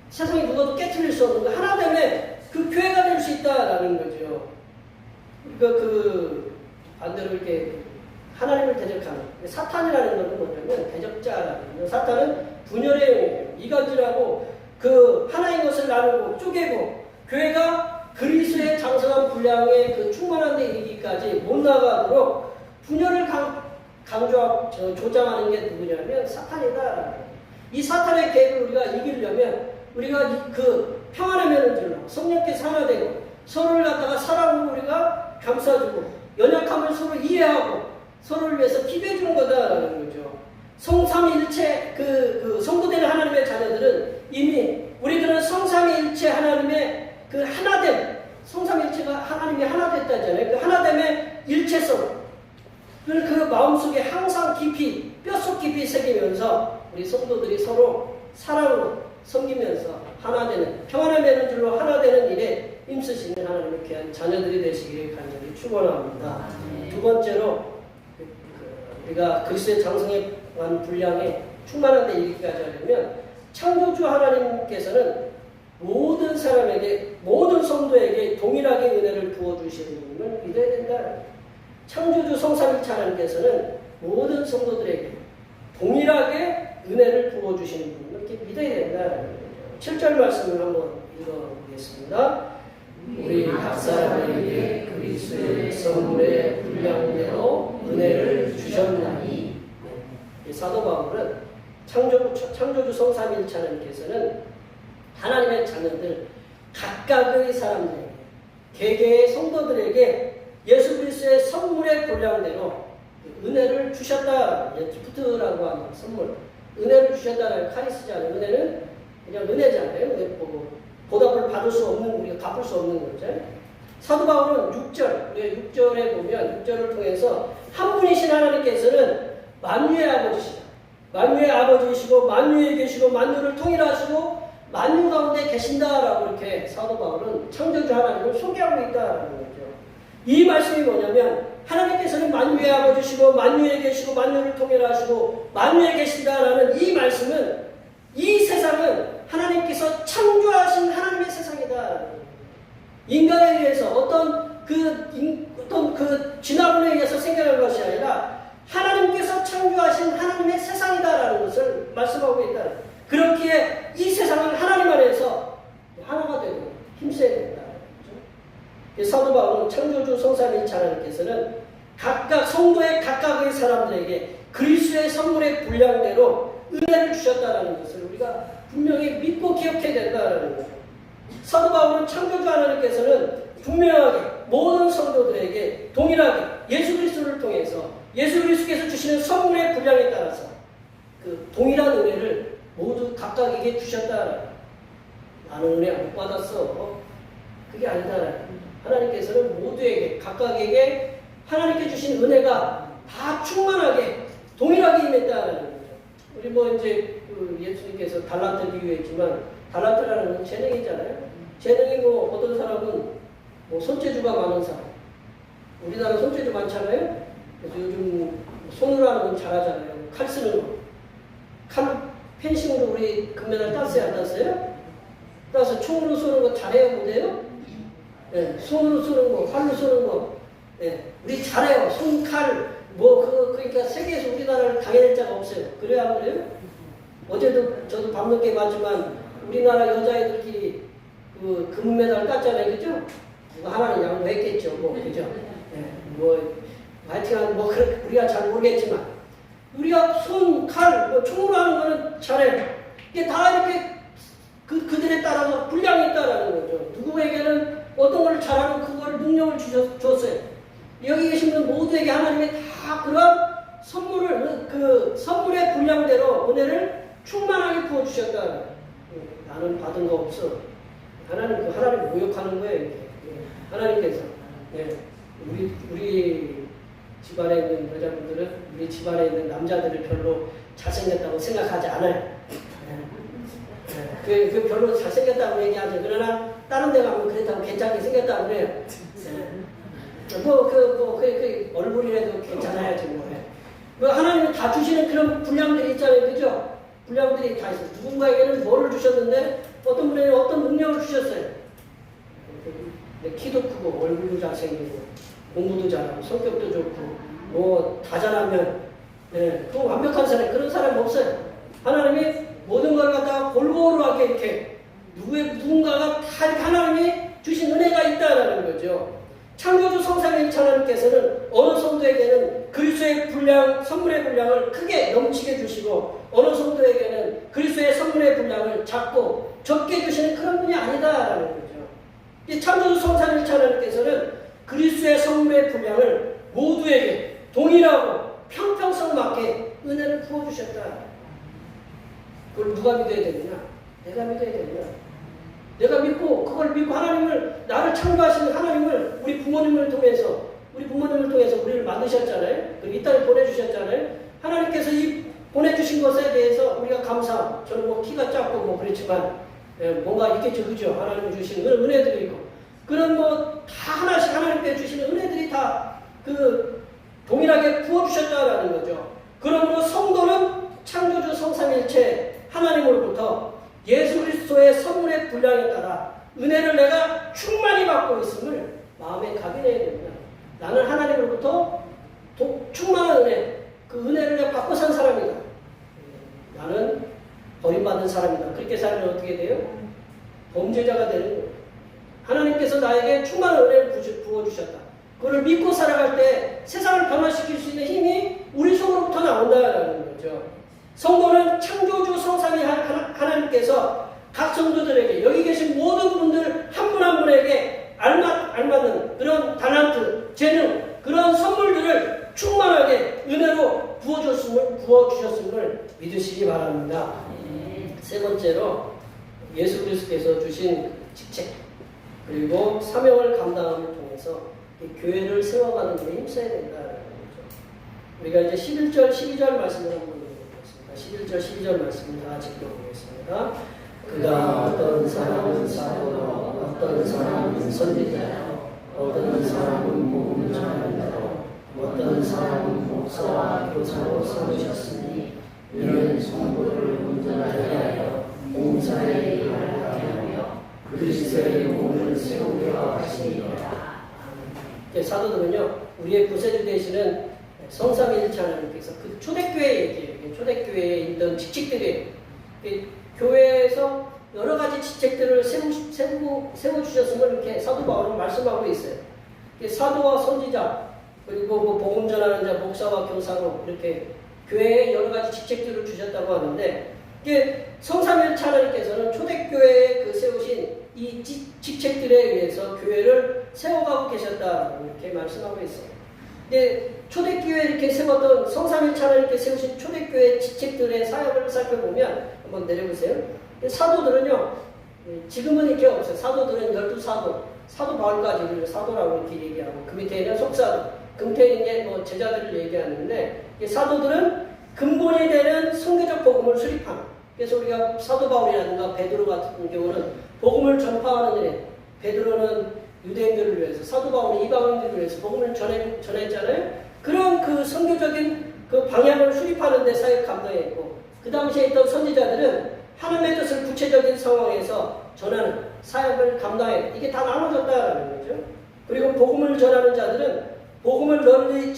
세상에 누가도 깨트릴 수 없는 거 하나 때문에 그 교회가 될 수 있다라는 거죠. 그러니까 그 반대로 이렇게 하나님을 대적하는 사탄이라는 것은 뭐냐면 대적자라는 거예요. 사탄은 분열의 영이에요. 이간질하고 그 하나의 것을 나누고 쪼개고 교회가 그리스도의 장성한 분량의 그 충만한 데 이르기까지 못 나가도록 분열을 강조하고 조장하는 게 누구냐면 사탄이다. 이 사탄의 계획을 우리가 이기려면 우리가 그 평안의 면을 성령께서 하나 되고 서로를 갖다가 사랑으로 우리가 감싸주고 연약함을 서로 이해하고 서로를 위해서 기도해주는 거다라는 거죠. 성삼일체 그 성도되는 하나님의 자녀들은 이미 우리들은 성삼일체 하나님의 그 하나됨, 성삼일체가 하나님이 하나 됐다잖아요. 그 하나됨의 일체성, 그 마음속에 항상 깊이 뼛속 깊이 새기면서 우리 성도들이 서로 사랑으로 섬기면서 하나 되는 평안의 매너줄로 하나 되는 일에 힘쓰시는 하나님의 귀한 자녀들이 되시기를 간절히 축원합니다. 두 번째로 우리가 그리스도의 장성한 분량에 충만한 데 이르기까지 하려면 창조주 하나님께서는 모든 사람에게 모든 성도에게 동일하게 은혜를 부어주시는 분을 믿어야 된다. 창조주 성삼일체 하나님께서는 모든 성도들에게 동일하게 은혜를 부어주시는 분을 이렇게 믿어야 된다. 7절 말씀을 한번 읽어보겠습니다. 우리 각 사람에게 그리스도의 성물의 분량대로 은혜를 주셨나니. 사도 바울은 창조주 성삼일체 하나님께서는 하나님의 자녀들 각각의 사람들에게 개개의 성도들에게 예수 그리스도의 선물의 분량대로 은혜를 주셨다. 기프트라고 하는 선물 은혜를 주셨다는 카리스잖아요. 은혜는 그냥 은혜잖아요. 보답을 받을 수 없는 우리가 갚을 수 없는 거죠. 사도 바울은 6절 우리가 6절에 보면 6절을 통해서 한 분이신 하나님께서는 만유의 아버지시다. 만유의 아버지이시고 만유에 계시고 만유를 통일하시고 만유 가운데 계신다라고 이렇게 사도 바울은 창조주 하나님을 소개하고 있다라는 거죠. 이 말씀이 뭐냐면 하나님께서는 만유의 아버지시고 만유에 계시고 만유를 통일하시고 만유에 계신다라는 이 말씀은 이 세상은 하나님께서 창조하신 하나님의 세상이다. 인간에 의해서 어떤 그 진화론에 의해서 생겨난 것이 아니라 하나님께서 창조하신 하나님의 세상이다라는 것을 말씀하고 있다. 그렇기에 이 세상은 하나님 안에서 하나가 되고 힘써야 된다. 사도 바울은 창조주 성삼일체 하나님께서는 각각 성도의 각각의 사람들에게 그리스도의 선물의 분량대로 은혜를 주셨다는 것을 우리가 분명히 믿고 기억해야 된다는 거죠. 사도 바울은 창조주 하나님께서는 분명하게 모든 성도들에게 동일하게 예수 그리스도를 통해서 예수 그리스도께서 주시는 선물의 분량에 따라서 그 동일한 은혜를 모두 각각에게 주셨다. 나는 은혜 못 받았어. 그게 아니다. 하나님께서는 모두에게 각각에게 하나님께 주신 은혜가 다 충만하게 동일하게 임했다는 거죠. 우리 뭐 이제 그 예수님께서 달란트 비유했지만 달란트라는 건 재능이잖아요. 재능이 뭐 어떤 사람은 뭐 손재주가 많은 사람. 우리나라 손재주 많잖아요. 그래서 요즘 손으로 하는 건 잘하잖아요. 칼 쓰는 거. 칼 펜싱으로 우리 금메달 땄어요, 안 땄어요? 따서 총으로 쏘는 거 잘해요, 못해요? 네, 손으로 쏘는 거, 칼로 쏘는 거. 네, 우리 잘해요. 손, 칼, 그러니까 세계에서 우리나라를 당해낼 자가 없어요. 그래요, 안 그래요? 어제도 저도 밤늦게 봤지만 우리나라 여자애들끼리 그 금메달 땄잖아요, 그죠? 하나는 양보했겠죠, 그죠? 네, 하여튼 우리가 잘 모르겠지만 우리가 손, 칼, 총으로 하는 거는 잘해요. 이게 다 이렇게 그들에 따라서 분량이 있다라는 거죠. 누구에게는 어떤 걸 잘하면 그걸 능력을 줬어요. 여기 계신 분 모두에게 하나님이 다 그런 선물을 그 선물의 분량대로 은혜를 충만하게 부어주셨다. 나는 받은 거 없어. 하나님 모욕하는 거예요. 이렇게. 하나님께서 우리 집안에 있는 여자분들은 우리 집안에 있는 남자들을 별로 잘생겼다고 생각하지 않아요. 그 별로 잘생겼다고 얘기하죠. 그러나 다른 데 가면 그렇다고 괜찮게 생겼다고 그래요. 얼굴이라도 괜찮아야지 뭐. 하나님이 다 주시는 그런 분량들이 있잖아요. 그죠? 분량들이 다 있어요. 누군가에게는 뭐를 주셨는데 어떤 분에게는 어떤 능력을 주셨어요. 키도 크고 얼굴도 잘생기고 공부도 잘하고 성격도 좋고 뭐 다 잘하면 그 완벽한 사람 그런 사람 없어요. 하나님이 모든 걸 갖다가 골고루하게 이렇게 누군가가 다 이렇게 하나님이 주신 은혜가 있다라는 거죠. 창조주 성삼위일체 하나님께서는 어느 성도에게는 그리스도의 분량, 선물의 분량을 크게 넘치게 주시고 어느 성도에게는 그리스도의 선물의 분량을 작고 적게 주시는 그런 분이 아니다라는 거죠. 이 창조주 성삼위일체 하나님께서는 그리스도의 선물의 분량을 모두에게 동일하고 평평성 맞게 은혜를 부어주셨다. 그걸 누가 믿어야 되느냐? 내가 믿어야 되느냐? 내가 믿고 그걸 믿고 하나님을 나를 창조하시는 하나님을 우리 부모님을 통해서 우리를 만드셨잖아요. 그리고 이 땅에 보내주셨잖아요. 하나님께서 이 보내주신 것에 대해서 우리가 감사하고 저는 뭐 키가 작고 뭐 그렇지만 뭔가 있겠죠. 그죠? 하나님 주신 은혜들이 있고 그런 뭐 다 하나씩 하나님께 주시는 은혜들이 다 그 동일하게 부어주셨다라는 거죠. 그러므로 성도는 창조주 성삼일체 하나님으로부터 예수 그리스도의 선물의 분량에 따라 은혜를 내가 충만히 받고 있음을 마음에 각인해야 됩니다. 나는 하나님으로부터 충만한 은혜, 그 은혜를 내가 받고 산 사람이다. 나는 버림받은 사람이다. 그렇게 살면 어떻게 돼요? 범죄자가 되는 거예요. 하나님께서 나에게 충만한 은혜를 부어주셨다. 그걸 믿고 살아갈 때 세상을 변화시킬 수 있는 힘이 우리 속으로부터 나온다는 거죠. 성도는 창조주 성삼위 하나님께서 각 성도들에게 여기 계신 모든 분들 한 분 한 분에게 알맞는 그런 달란트, 재능, 그런 선물들을 충만하게 은혜로 부어주셨음을 믿으시기 바랍니다. 세 번째로 예수 그리스도께서 주신 직책 그리고 사명을 감당함을 통해서 이 교회를 세워가는 데 힘써야 된다는 거죠. 우리가 이제 11절, 12절 말씀을 한번 읽어보겠습니다. 11절, 12절 말씀을 다 같이 읽어보겠습니다. 그가 어떤 사람은 사도로, 어떤 사람은 선지자로, 어떤 사람은 복음을 전하는 자로, 어떤 사람은 목사와 교사로 삼으셨으니 이는 성도를 온전하게 하여 봉사의 일을 하게 하며 그리스도의 몸을 세우려 하시니라. 사도들은요, 우리의 구세주 되시는 성삼위일체 하나님께서 그 초대교회 얘기예요. 초대교회에 있던 직책들이 교회에서 여러 가지 직책들을 세워주셨음을 이렇게 사도 바울은 말씀하고 있어요. 사도와 선지자, 그리고 뭐 복음 전하는 자, 목사와 교사로 이렇게 교회에 여러 가지 직책들을 주셨다고 하는데, 이게 성삼위일체 하나님께서는 초대교회에 그 세우신 이 직책들에 의해서 교회를 세워가고 계셨다 이렇게 말씀하고 있어요. 근데 초대교회 이렇게 세웠던 성삼위일체 하나님께 세우신 초대교회 직책들의 사역을 살펴보면 한번 내려보세요. 사도들은요, 지금은 이렇게 없어요. 사도들은 12사도, 사도 바울까지 사도라고 이렇게 얘기하고 그 밑에는 속사도, 금태는 이제 뭐 제자들을 얘기하는데 사도들은 근본이 되는 성경적 복음을 수립하는. 그래서 우리가 사도 바울이라든가 베드로 같은 경우는 복음을 전파하는 일, 베드로는 유대인들을 위해서, 사도 바울은 이방인들을 위해서 복음을 전했잖아요. 그런 그 선교적인 그 방향을 수립하는 데 사역 감당했고, 그 당시에 있던 선지자들은 하나님의 뜻을 구체적인 상황에서 전하는 사역을 감당했고, 이게 다 나눠졌다라는 거죠. 그리고 복음을 전하는 자들은 복음을 널리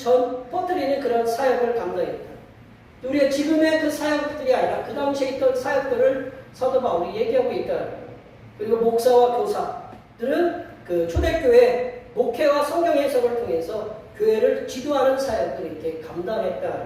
퍼뜨리는 그런 사역을 감당했다. 우리가 지금의 그 사역들이 아니라 그 당시에 있던 사역들을 사도 바울이 얘기하고 있다. 그리고 목사와 교사들은 그 초대교회 목회와 성경 해석을 통해서 교회를 지도하는 사역을 이렇게 감당했다.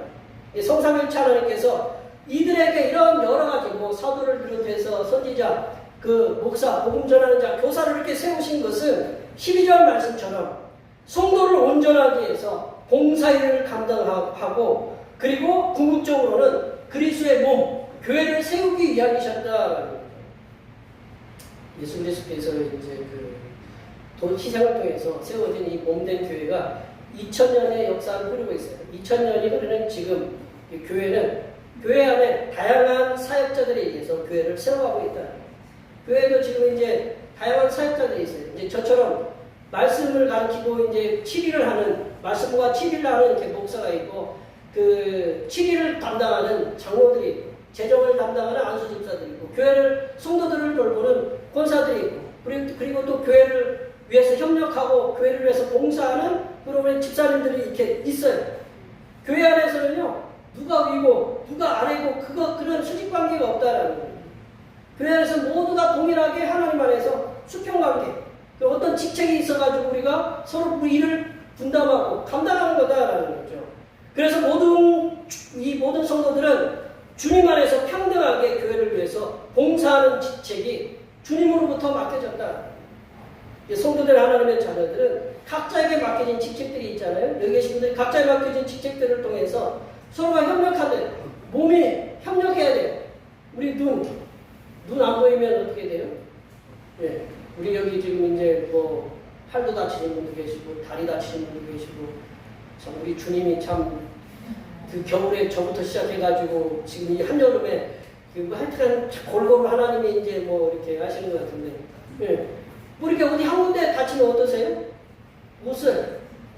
성삼위일체 하나님께서 이들에게 이런 여러 가지 뭐 사도를 비롯해서 선지자, 그 목사, 복음 전하는 자, 교사를 이렇게 세우신 것은 12절 말씀처럼 성도를 온전하게 해서 봉사일을 감당하고 그리고 궁극적으로는 그리스도의 몸, 교회를 세우기 위함이셨다. 예수 그리스도께서 이제 그 희생을 통해서 세워진 이 몸된 교회가 2000년의 역사를 흐르고 있어요. 2000년이 흐르는 지금 이 교회는 교회 안에 다양한 사역자들에 의해서 교회를 세워가고 있다. 교회도 지금 이제 다양한 사역자들이 있어요. 이제 저처럼 말씀을 가르치고 이제 치리를 하는 말씀과 치리를 하는 이렇게 목사가 있고 그 치리를 담당하는 장로들이 있고 재정을 담당하는 안수집사들이 있고 교회를 성도들을 돌보는 권사들이 있고 그리고 또 교회를 위해서 협력하고 교회를 위해서 봉사하는 그런 집사님들이 이렇게 있어요. 교회 안에서는요 누가 위고 누가 아래고 그런 수직 관계가 없다라는 거예요. 교회 안에서 모두가 동일하게 하나님 안에서 수평관계 어떤 직책이 있어가지고 우리가 서로 그 일을 분담하고 감당하는 거다라는 거죠. 그래서 이 모든 성도들은 주님 안에서 평등하게 교회를 위해서 봉사하는 직책이 주님으로부터 맡겨졌다. 성도들 하나님의 자녀들은 각자에게 맡겨진 직책들이 있잖아요. 여기 계신 분들이 각자에게 맡겨진 직책들을 통해서 서로가 협력하되 몸이 협력해야 돼요. 우리 눈 안 보이면 어떻게 돼요? 예, 우리 여기 지금 이제 뭐 팔도 다치신 분도 계시고 다리 다치신 분도 계시고 참 우리 주님이 참 그 겨울에 저부터 시작해가지고 지금 이 한여름에 하여튼 골고루 하나님이 이제 뭐 이렇게 하시는 것 같은데 예. 뭐 이렇게 어디 한 군데 다치면 어떠세요? 못 써요.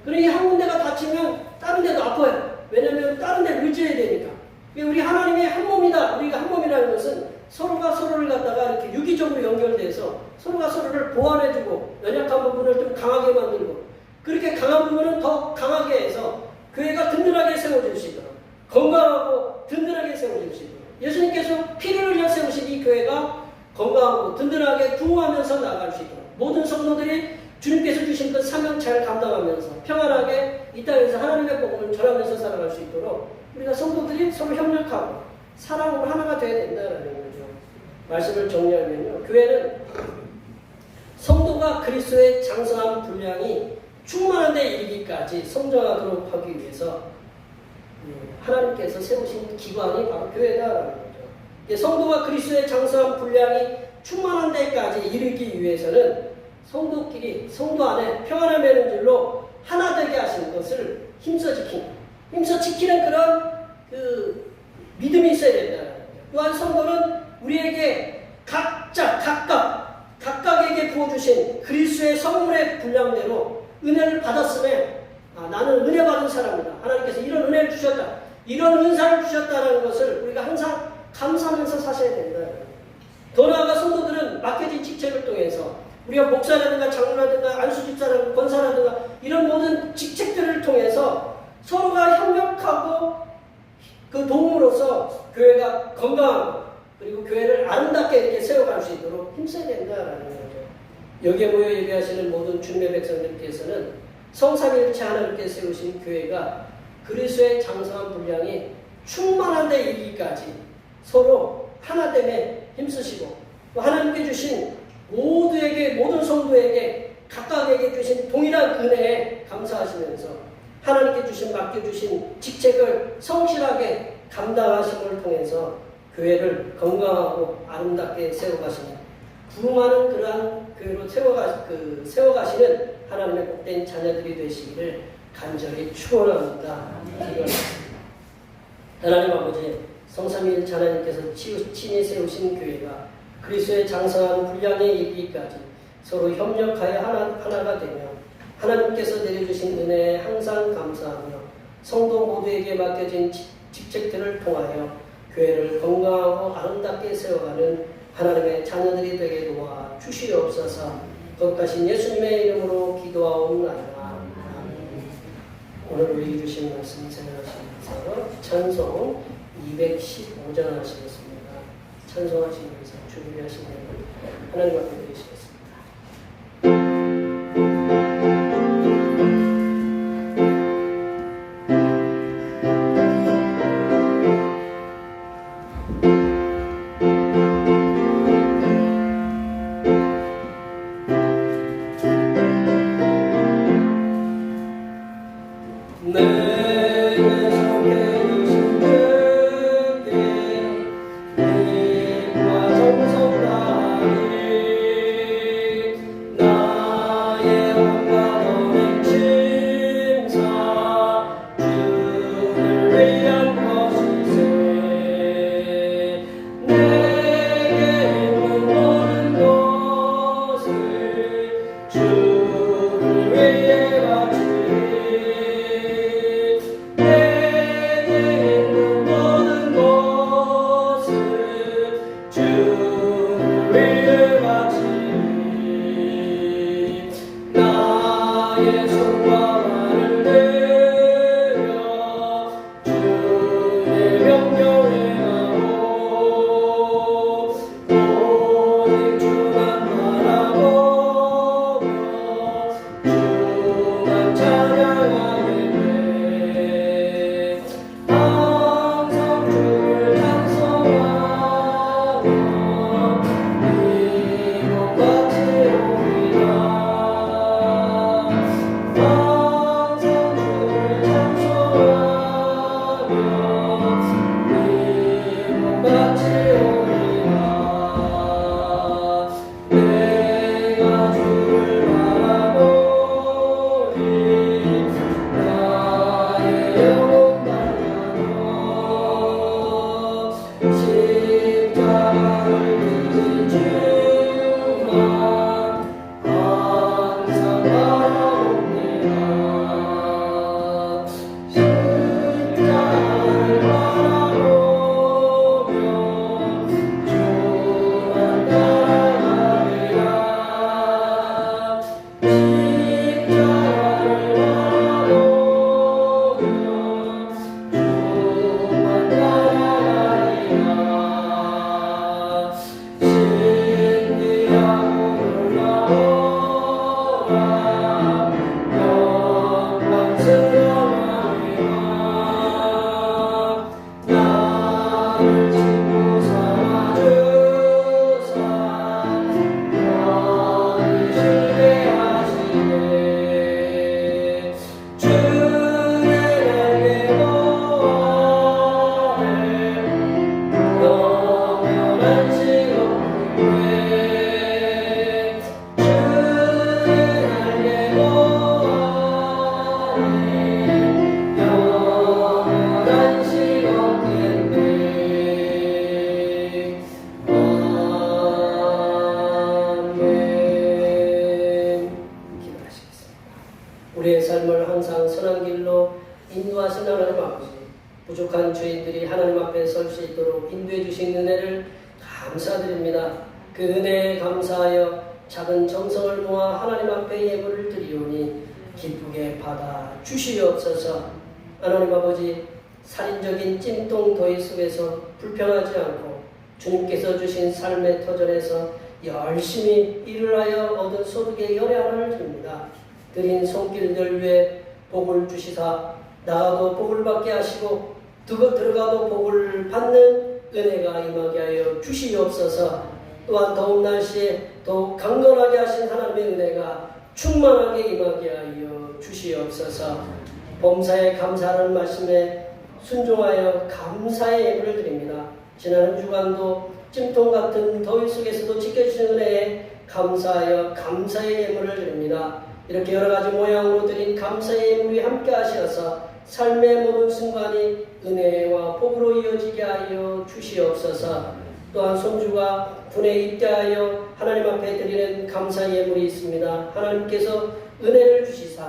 그러니 한 군데가 다치면 다른 데도 아파요. 왜냐하면 다른 데를 의지해야 되니까. 우리 하나님이 한 몸이다. 우리가 한 몸이라는 것은 서로가 서로를 갖다가 이렇게 유기적으로 연결돼서 서로가 서로를 보완해주고 연약한 부분을 좀 강하게 만들고 그렇게 강한 부분은 더 강하게 해서 교회가 든든하게 세워질 수 있도록 건강하고 든든하게 세워질 수 있도록 예수님께서 피를 흘려 세우신 이 교회가 건강하고 든든하게 부흥하면서 나아갈 수 있도록 모든 성도들이 주님께서 주신 그 사명 잘 감당하면서 평안하게 이 땅에서 하나님의 복음을 전하면서 살아갈 수 있도록 우리가 성도들이 서로 협력하고 사랑으로 하나가 되어야 된다는 거죠. 말씀을 정리하면요. 교회는 성도가 그리스도의 장성한 분량이 충만한 데 이르기까지 성장하도록 하기 위해서 하나님께서 세우신 기관이 바로 교회다라는 거죠. 성도가 그리스도의 장성한 분량이 충만한 데까지 이르기 위해서는 성도끼리 성도 안에 평안을 맺는 줄로 하나 되게 하시는 것을 힘써 지키는 그런 그 믿음이 있어야 된다는 거죠. 또한 성도는 우리에게 각각에게 부어주신 그리스도의 성물의 분량대로 은혜를 받았음에 나는 은혜 받은 사람이다. 하나님께서 이런 은혜를 주셨다. 이런 은사를 주셨다는 것을 우리가 항상 감사하면서 사셔야 된다. 더 나아가 성도들은 맡겨진 직책을 통해서 우리가 목사라든가 장로라든가 안수집사라든가 권사라든가 이런 모든 직책들을 통해서 서로가 협력하고 그 도움으로써 교회가 건강하고 그리고 교회를 아름답게 이렇게 세워갈 수 있도록 힘써야 된다라는 거죠. 여기에 모여 예배하시는 모든 주님의 백성들께서는 성삼일체 하나님께 세우신 교회가 그리스도의 장성한 분량이 충만한 데 이르기까지 서로 하나됨에 힘쓰시고 또 하나님께 주신 모든 성도에게 각각에게 주신 동일한 은혜에 감사하시면서 하나님께 맡겨주신 직책을 성실하게 감당하심을 통해서 교회를 건강하고 아름답게 세워가시는 부흥하는 그러한 교회로 세워가시는 하나님의 복된 자녀들이 되시기를 간절히 축원합니다. 하나님 아버지 성삼위일체 하나님께서 친히 세우신 교회가 그리스도의 장성한 분량에 이르기까지 서로 협력하여 하나가 되며 하나님께서 내려주신 은혜에 항상 감사하며 성도 모두에게 맡겨진 직책들을 통하여 교회를 건강하고 아름답게 세워가는 하나님의 자녀들이 되게 도와 주시옵소서. 거룩하신 예수님의 이름으로 기도하옵나이다. 오늘 우리 주신 말씀 생각하시면서 찬송 215장 하시겠습니다. 찬송하시면서 준비하시면 하나님 앞에 드리시겠습니다. 내 영원 날려도 십자가를 지신 주만 감사하옵니다. 십자가를 바라보며 주만 따라가리라. 십자가를 바라보며 주만 따라가리라. 신비하고 놀라워라. 영광스러워하리라. 나를 친구 삼아주사 영원히 쉬게 하시네. 주의 날개 보아해 영원한 시온에. 주의 날개 보아해 영원한 시온에. 아멘. 기도하시겠습니다. 우리의 삶을 항상 선한 길로 인도하신 하나님 아버지, 부족한 죄인들이 하나님 앞에 설 수 있도록 인도해 주신 은혜를 감사드립니다. 그 은혜에 감사하여 작은 정성을 모아 하나님 앞에 예물을 드리오니 기쁘게 받아 주시옵소서. 하나님 아버지, 살인적인 찜통 더위 속에서 불평하지 않고 주님께서 주신 삶의 터전에서 열심히 일을 하여 얻은 소득의 열의 하나를 드립니다. 드린 손길들 위해 복을 주시사 나가도 복을 받게 하시고 들어가도 복을 받는 은혜가 임하게 하여 주시옵소서. 또한 더운 날씨에 더욱 강건하게 하신 하나님의 은혜가 충만하게 임하게 하여 주시옵소서. 범사에 감사하는 말씀에 순종하여 감사의 예물을 드립니다. 지난 한 주간도 찜통 같은 더위 속에서도 지켜주신 은혜에 감사하여 감사의 예물을 드립니다. 이렇게 여러 가지 모양으로 드린 감사의 예물이 함께 하셔서 삶의 모든 순간이 은혜와 복으로 이어지게 하여 주시옵소서. 또한 손주가 군에 입대하여 하나님 앞에 드리는 감사의 예물이 있습니다. 하나님께서 은혜를 주시사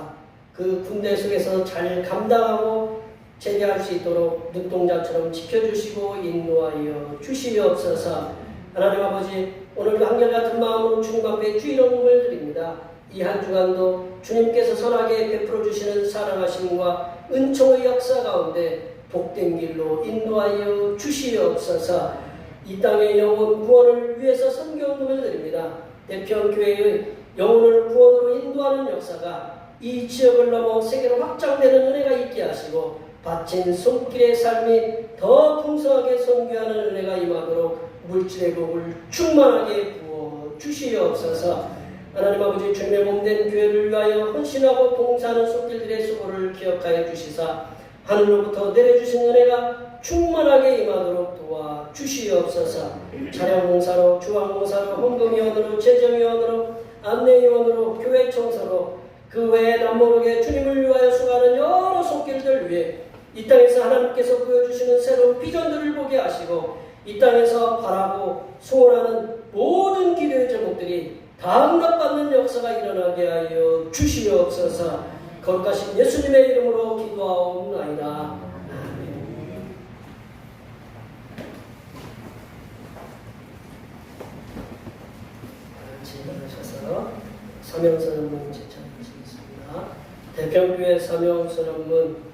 그 군대 속에서 잘 감당하고 제대할 수 있도록 눈동자처럼 지켜주시고 인도하여 주시옵소서. 하나님 아버지, 오늘도 한결같은 마음으로 주님 앞에 주일원금을 드립니다. 이 한 주간도 주님께서 선하게 베풀어 주시는 사랑하심과 은총의 역사 가운데 복된 길로 인도하여 주시옵소서. 이 땅의 영혼 구원을 위해서 선교운동을 드립니다. 대평교회의 영혼을 구원으로 인도하는 역사가 이 지역을 넘어 세계로 확장되는 은혜가 있게 하시고 바친 손길의 삶이 더 풍성하게 선교하는 은혜가 임하도록 물질의 복을 충만하게 부어 주시옵소서. 하나님 아버지, 주님의 몸된 교회를 위하여 헌신하고 봉사하는 손길들의 수고를 기억하여 주시사 하늘로부터 내려주신 은혜가 충만하게 임하도록 도와 주시옵소서. 차량봉사로, 주황봉사로, 헌금위원으로, 재정위원으로, 안내위원으로, 교회 청소로, 그 외에 남모르게 주님을 위하여 수고하는 여러 손길들 위해 이 땅에서 하나님께서 보여주시는 새로운 비전들을 보게 하시고 이 땅에서 바라고 소원하는 모든 기도의 제목들이 다 응답받는 역사가 일어나게 하여 주시옵소서. 거룩하신 예수님의 이름으로 기도하옵나이다. 아멘. 일어나셔서 사명선언문 제청하시겠습니다. 대평교회 사명선언문.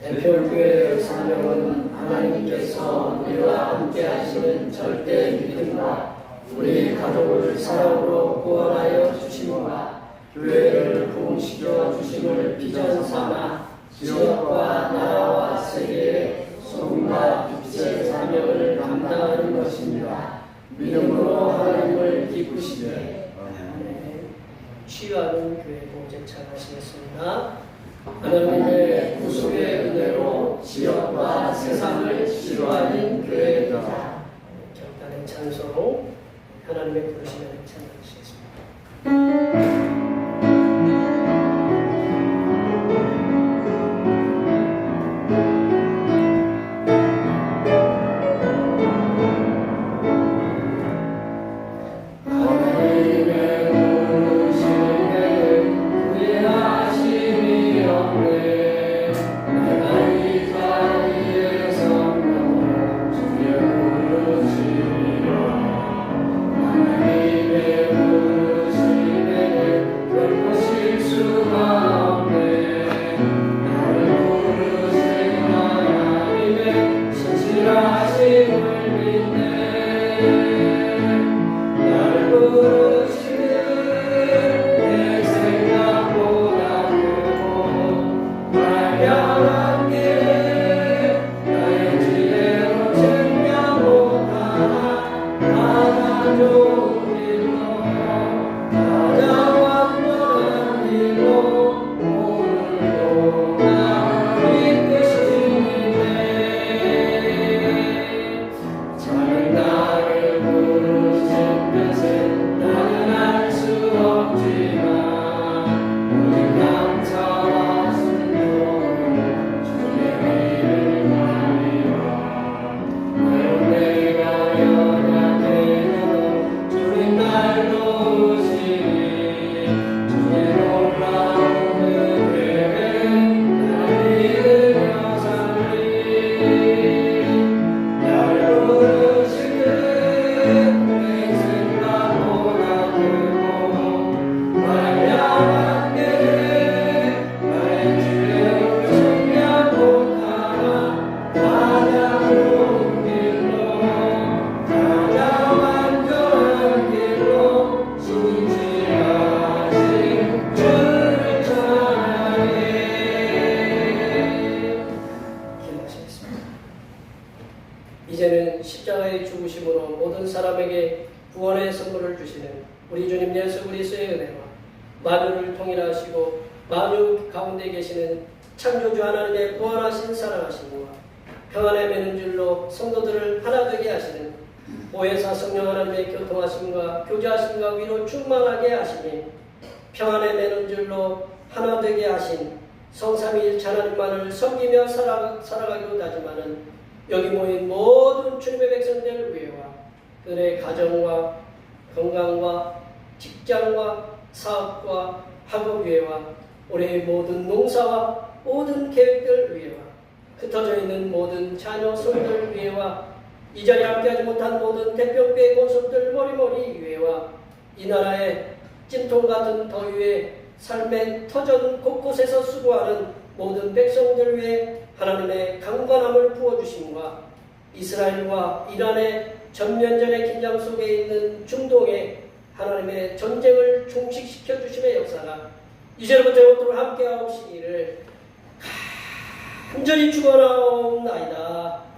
대평교회의 사명은 하나님께서 우리와 함께 하시는 절대 믿음과 우리 가족을 사랑으로 구원하여 주심과 교회를 부흥시켜 주심을 비전 삼아 지역과 나라와 세계에 소금과 빛의 사명을 감당하는 것입니다. 믿음으로 하나님을 기쁘시되. 치유하는 교회 공제차 하시겠습니다. 하나님의 구속의 은혜로 지역과 세상을 치유하는 교회이다. 경단의 찬송, 하나님의 부르심을 찬양하시겠습니다. 이제는 십자가의 죽으심으로 모든 사람에게 구원의 선물을 주시는 우리 주님 예수 그리스도의 은혜와 만유를 통일하시고 만유 가운데 계시는 창조주 하나님의 구원하신 사랑하심과 평안에 매는 줄로 성도들을 하나 되게 하시는 보혜사 성령 하나님의 교통하심과 교제하심과 위로 충만하게 하시니 평안에 매는 줄로 하나 되게 하신 성삼위일체 하나님만을 섬기며 살아가기로 하지만은 여기 모인 모든 주님의 백성들 위해와 그들의 가정과 건강과 직장과 사업과 학업 위해와 우리의 모든 농사와 모든 계획들 위해와 흩어져 있는 모든 자녀 손들 위해와 이 자리에 함께하지 못한 모든 대표교회 권속들 머리머리 위해와 이 나라의 찜통 같은 더위에 삶의 터전 곳곳에서 수고하는 모든 백성들 위해 하나님의 강건함을 부어주심과 이스라엘과 이란의 전면전의 긴장 속에 있는 중동에 하나님의 전쟁을 종식시켜 주심의 역사가 이제부터 영원토록 함께하옵시기를 간절히 축원하옵나이다.